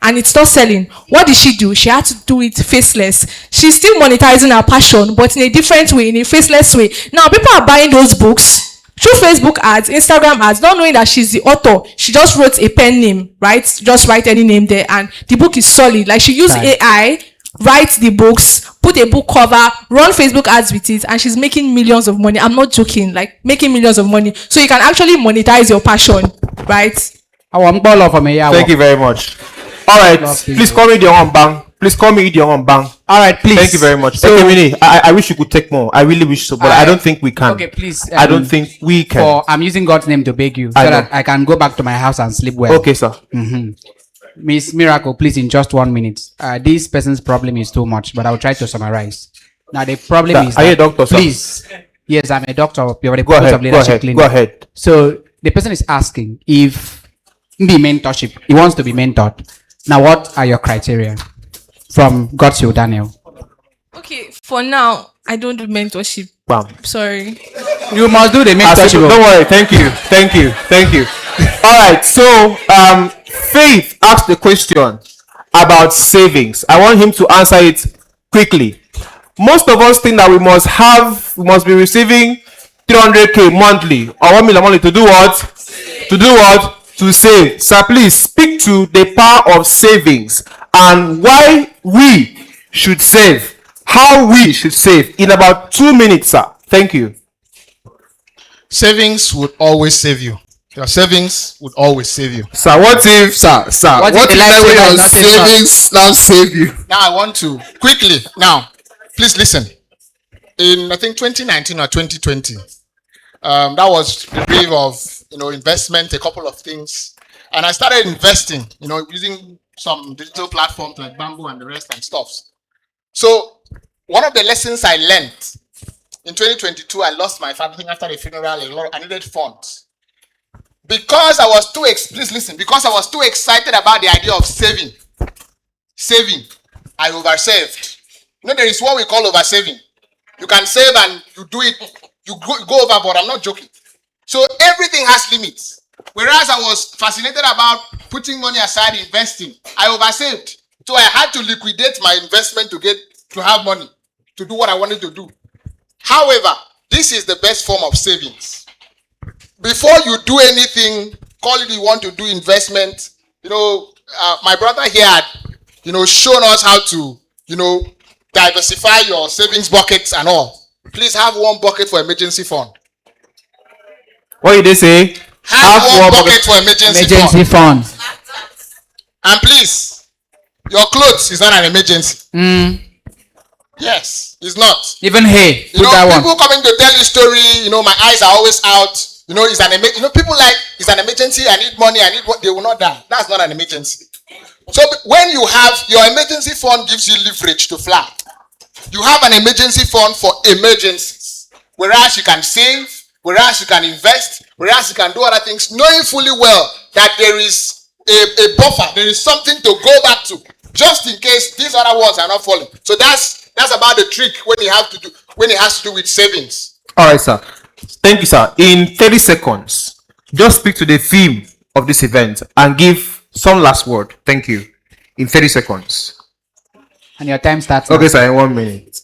and it's not selling. What did she do? She had to do it faceless. She's still monetizing her passion, but in a different way, in a faceless way. Now people are buying those books through Facebook ads, Instagram ads, not knowing that she's the author. She just wrote a pen name, right? Just write any name there, and the book is solid. Like she used AI, write the books, put a book cover, run Facebook ads with it, and she's making millions of money. I'm not joking, like making millions of money. So you can actually monetize your passion, right? Thank you very much. All right, please call me Idion Bang. Please call me Idion Bang. All right, please. Thank you very much. So, I wish you could take more. I really wish so, but I don't think we can. Okay, please. I don't think we can. I'm using God's name to beg you so that I can go back to my house and sleep well. Okay, sir. Miss Miracle, please, in just 1 minute. This person's problem is too much, but I'll try to summarize. Now, the problem is. Are you a doctor, sir? Please. Yes, I'm a doctor. You're the Go ahead. of leadership clinic. Go ahead. So the person is asking if the mentorship, he wants to be mentored. Now, what are your criteria? From Godswill Daniel. Okay, for now, I don't do mentorship. Bam. Sorry. You must do the mentorship. Don't worry. Thank you. All right. So, Faith asked the question about savings. I want him to answer it quickly. Most of us think that we must be receiving 300k monthly or 1 million monthly to do what? To save. Sir, please speak to the power of savings and why we should save. How we should save in about 2 minutes, sir. Thank you. Savings would always save you. Your savings would always save you. Sir, what if your savings now save you? Now I want to quickly, now, please listen. In, I think, 2019 or 2020, that was the wave of, investment, a couple of things. And I started investing, using some digital platforms like Bamboo and the rest and stuff. So one of the lessons I learned in 2022, I lost my family after the funeral. I needed funds. Because I was too excited about the idea of saving, I oversaved. There is what we call oversaving. You can save and you do it, you go overboard. I'm not joking. So everything has limits. Whereas I was fascinated about putting money aside, investing, I oversaved. So I had to liquidate my investment to have money to do what I wanted to do. However, this is the best form of savings. Before you do anything, call it you want to do investment. My brother here had, shown us how to, diversify your savings buckets and all. Please have one bucket for emergency fund. What did they say? Have one bucket for emergency fund. And please, your clothes is not an emergency. Yes, it's not. Even hey, people coming to tell you story. My eyes are always out. People like it's an emergency. I need money. They will not die. That's not an emergency. So when you have your emergency fund, gives you leverage to fly. You have an emergency fund for emergencies, whereas you can save, whereas you can invest, whereas you can do other things, knowing fully well that there is a buffer, there is something to go back to, just in case these other ones are not falling. So that's about the trick when it has to do with savings. All right, sir. Thank you, sir. In 30 seconds, just speak to the theme of this event and give some last word. Thank you. In 30 seconds. And your time starts now. Okay, sir, in 1 minute.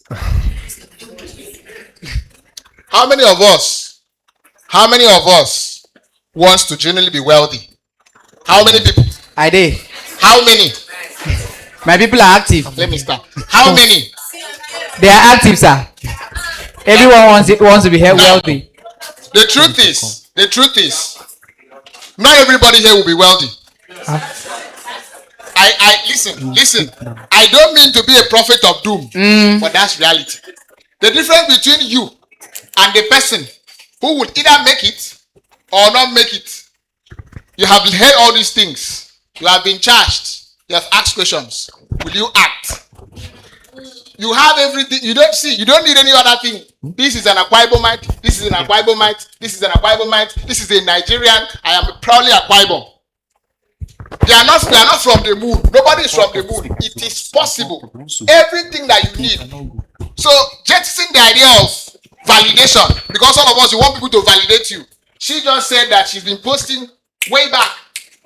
How many of us wants to genuinely be wealthy? How many people? I do. How many? My people are active. Let me start. How many? They are active, sir. Everyone wants to be wealthy. The truth is, not everybody here will be wealthy. I listen. I don't mean to be a prophet of doom, but that's reality. The difference between you and the person who would either make it or not make it. You have heard all these things. You have been charged. You have asked questions. Will you act? You have everything. You don't need any other thing. This is an Akwa Ibomite. This is an Akwa Ibomite. This is an Akwa Ibomite. This is a Nigerian. I am proudly Akwa Ibom. They are not from the moon. Nobody is from the moon. It is possible. Everything that you need. So jettison the idea of validation, because all of us, you want people to validate you. She just said that she's been posting way back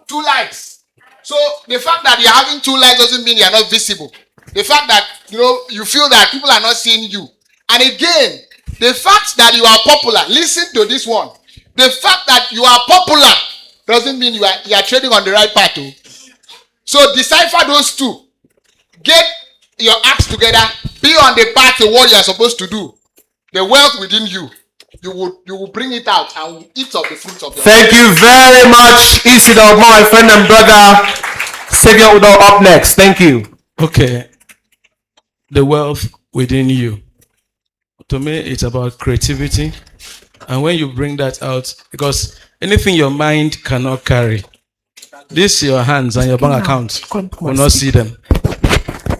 2 likes. So the fact that you're having 2 likes doesn't mean you're not visible. The fact that you feel that people are not seeing you. And again, the fact that you are popular, listen to this one. The fact that you are popular doesn't mean you are trading on the right path. Oh. So decipher those two. Get your acts together. Be on the path to what you are supposed to do. The wealth within you. You will bring it out and will eat of the fruits of the Thank you very much, Isidore, my friend and brother. Savior Udo up next. Thank you. Okay. The wealth within you. To me, it's about creativity. And when you bring that out, because anything your mind cannot carry, this your hands and your bank account will not see them.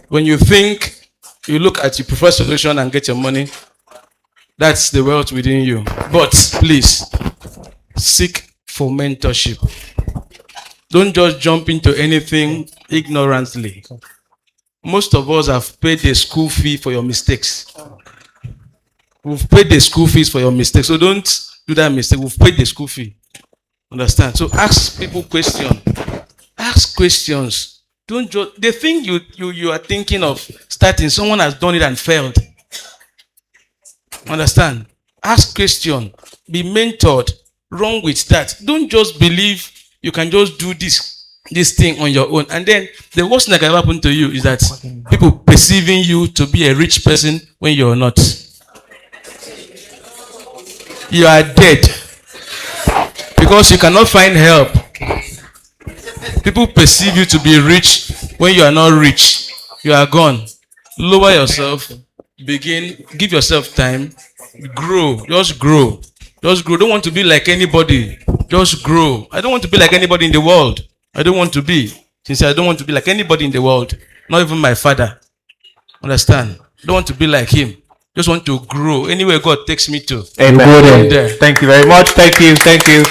When you think, you look at your preferred solution and get your money, that's the wealth within you. But please, seek for mentorship. Don't just jump into anything ignorantly. Most of us have paid the school fee for your mistakes. We've paid the school fees for your mistakes. So don't do that mistake. We've paid the school fee. Understand? So ask people questions. Ask questions. Don't just the thing you are thinking of starting, someone has done it and failed. Understand? Ask questions. Be mentored. Wrong with that. Don't just believe you can just do this thing on your own. And then the worst thing that can happen to you is that people perceiving you to be a rich person when you're not. You are dead because you cannot find help. People perceive you to be rich when you are not rich. You are gone. Lower yourself. Give yourself time. Grow. Just grow. Just grow. Don't want to be like anybody. Just grow. I don't want to be like anybody in the world. I don't want to be. Since I don't want to be like anybody in the world. Not even my father. Understand? Don't want to be like him. Just want to grow. Anywhere God takes me to. Amen. There. Thank you very much. Thank you. Thank you.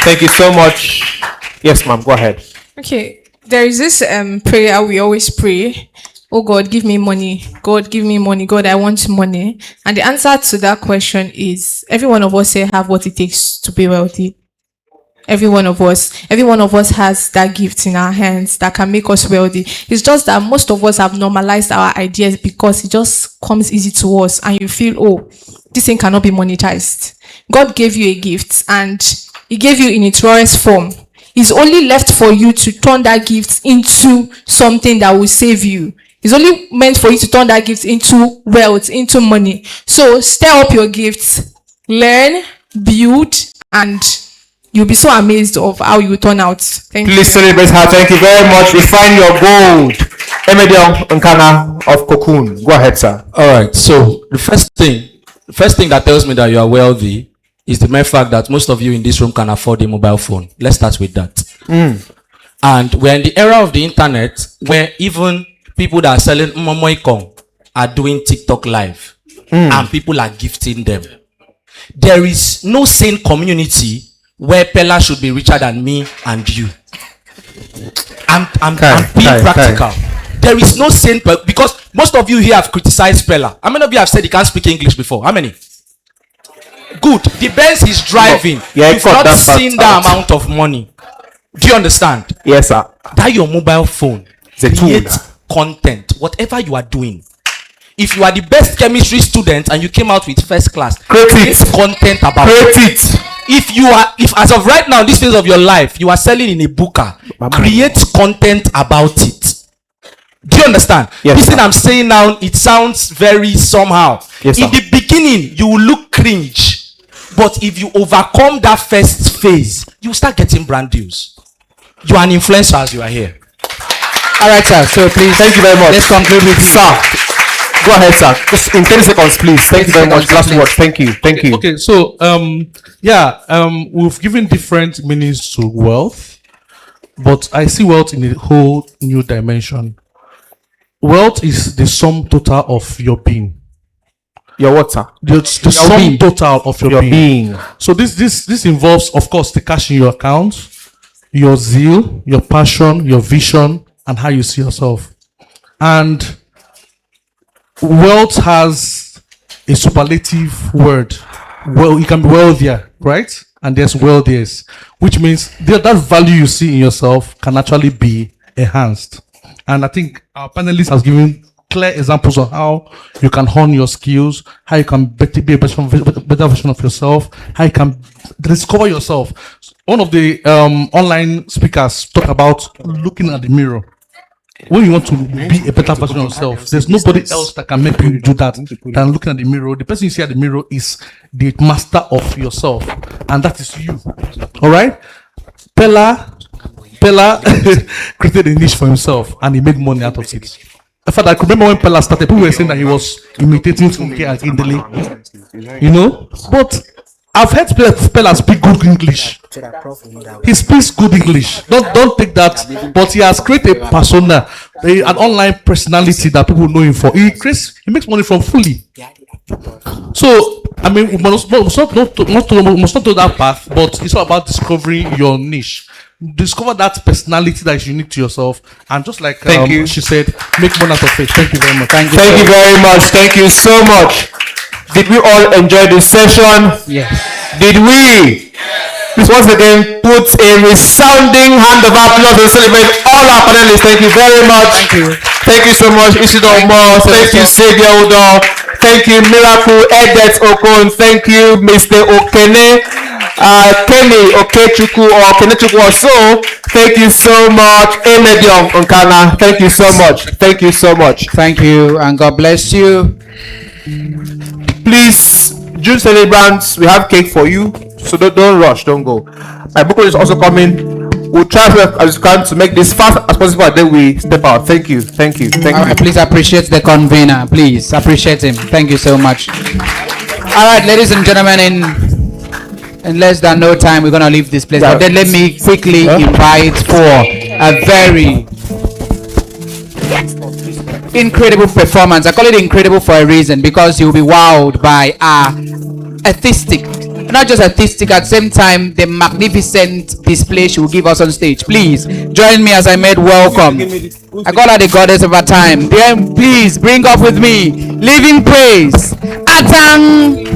Thank you so much. Yes, ma'am. Go ahead. Okay. There is this prayer we always pray. Oh God, give me money. God, give me money. God, I want money. And the answer to that question is every one of us here have what it takes to be wealthy. Every one of us has that gift in our hands that can make us wealthy. It's just that most of us have normalized our ideas because it just comes easy to us and you feel, oh, this thing cannot be monetized. God gave you a gift and he gave you in its rawest form. It's only left for you to turn that gift into something that will save you. It's only meant for you to turn that gift into wealth, into money. So stir up your gifts, learn, build, and you'll be so amazed of how you turn out. Thank you. Please celebrate her. Thank you very much. Refine your gold. Emedion Nkana of Cocoon. Go ahead, sir. All right. So the first thing that tells me that you are wealthy is the mere fact that most of you in this room can afford a mobile phone. Let's start with that. And we're in the era of the internet where even people that are selling Momoikong are doing TikTok live and people are gifting them. There is no sane community where Pella should be richer than me and you. I'm being practical. There is no sane because most of you here have criticized Pella. How many of you have said he can't speak English before? How many? Good. The Benz he's driving. You've not seen that amount of money. Do you understand? Yes, sir. That your mobile phone. Create content. Whatever you are doing. If you are the best chemistry student and you came out with first class, create content about it. If as of right now, this phase of your life, you are selling in a booker, create content about it. Do you understand? Yes, this thing I'm saying now, it sounds very somehow. Yes, in the beginning, you will look cringe. But if you overcome that first phase, you start getting brand deals. You are an influencer as you are here. All right, sir. So please, thank you very much. Let's conclude with sir. Go ahead, sir. Just in 10 seconds, please. Thank you very much. Last word. Thank you. Thank you. Okay, so we've given different meanings to wealth, but I see wealth in a whole new dimension. Wealth is the sum total of your being. Your what, sir? The sum total of your being. So this involves, of course, the cash in your account, your zeal, your passion, your vision, and how you see yourself. And wealth has a superlative word. Well, you can be wealthier, right? and there's well there's, which means that value you see in yourself can actually be enhanced. And I think our panelist has given clear examples of how you can hone your skills, how you can be a better version of yourself, how you can discover yourself. One of the online speakers talk about looking at the mirror. When you want to be a better version of yourself, there's nobody else that can make you do that than looking at the mirror. The person you see at the mirror is the master of yourself, and that is you. All right? Pella created a niche for himself, and he made money out of it. In fact, I could remember when Pella started, people were saying that he was imitating Funke and Indele, you know? But I've heard Pella speak good English. He speaks good English. Don't take that. But he has created a persona, an online personality that people know him for. He makes money from Fully. So I mean, we must not do that path. But it's all about discovering your niche. Discover that personality that is unique to yourself, and just like she said, make money out of it. Thank you very much. Thank you very much. Thank you so much. Did we all enjoy this session? Yes. Did we? Please once again put a resounding hand of applause to celebrate all our panelists. Thank you very much. Thank you. Thank you so much, Isidore Moore. Thank you, Xavier Udo. Thank you, Miracle Edet Okon. Thank you, Mr. Okene. Kenny Okechukwu or Kenechukwu also. Thank you so much. Emedion Onkana. Thank you so much. Thank you so much. Thank you, and God bless you. Please, June celebrants, we have cake for you. So don't rush, don't go. My book is also coming. We'll try as we can to make this fast as possible, and then we step out. Thank you. Thank you. Thank you. Please appreciate the convener. Please appreciate him. Thank you so much. All right, ladies and gentlemen, in less than no time, we're going to leave this place. But then let me quickly invite for a very incredible performance. I call it incredible for a reason, because you'll be wowed by our artistic, not just artistic, at the same time, the magnificent display she will give us on stage. Please join me as I made welcome. I call her the goddess of our time. Then please bring up with me, Living Praise, Atang.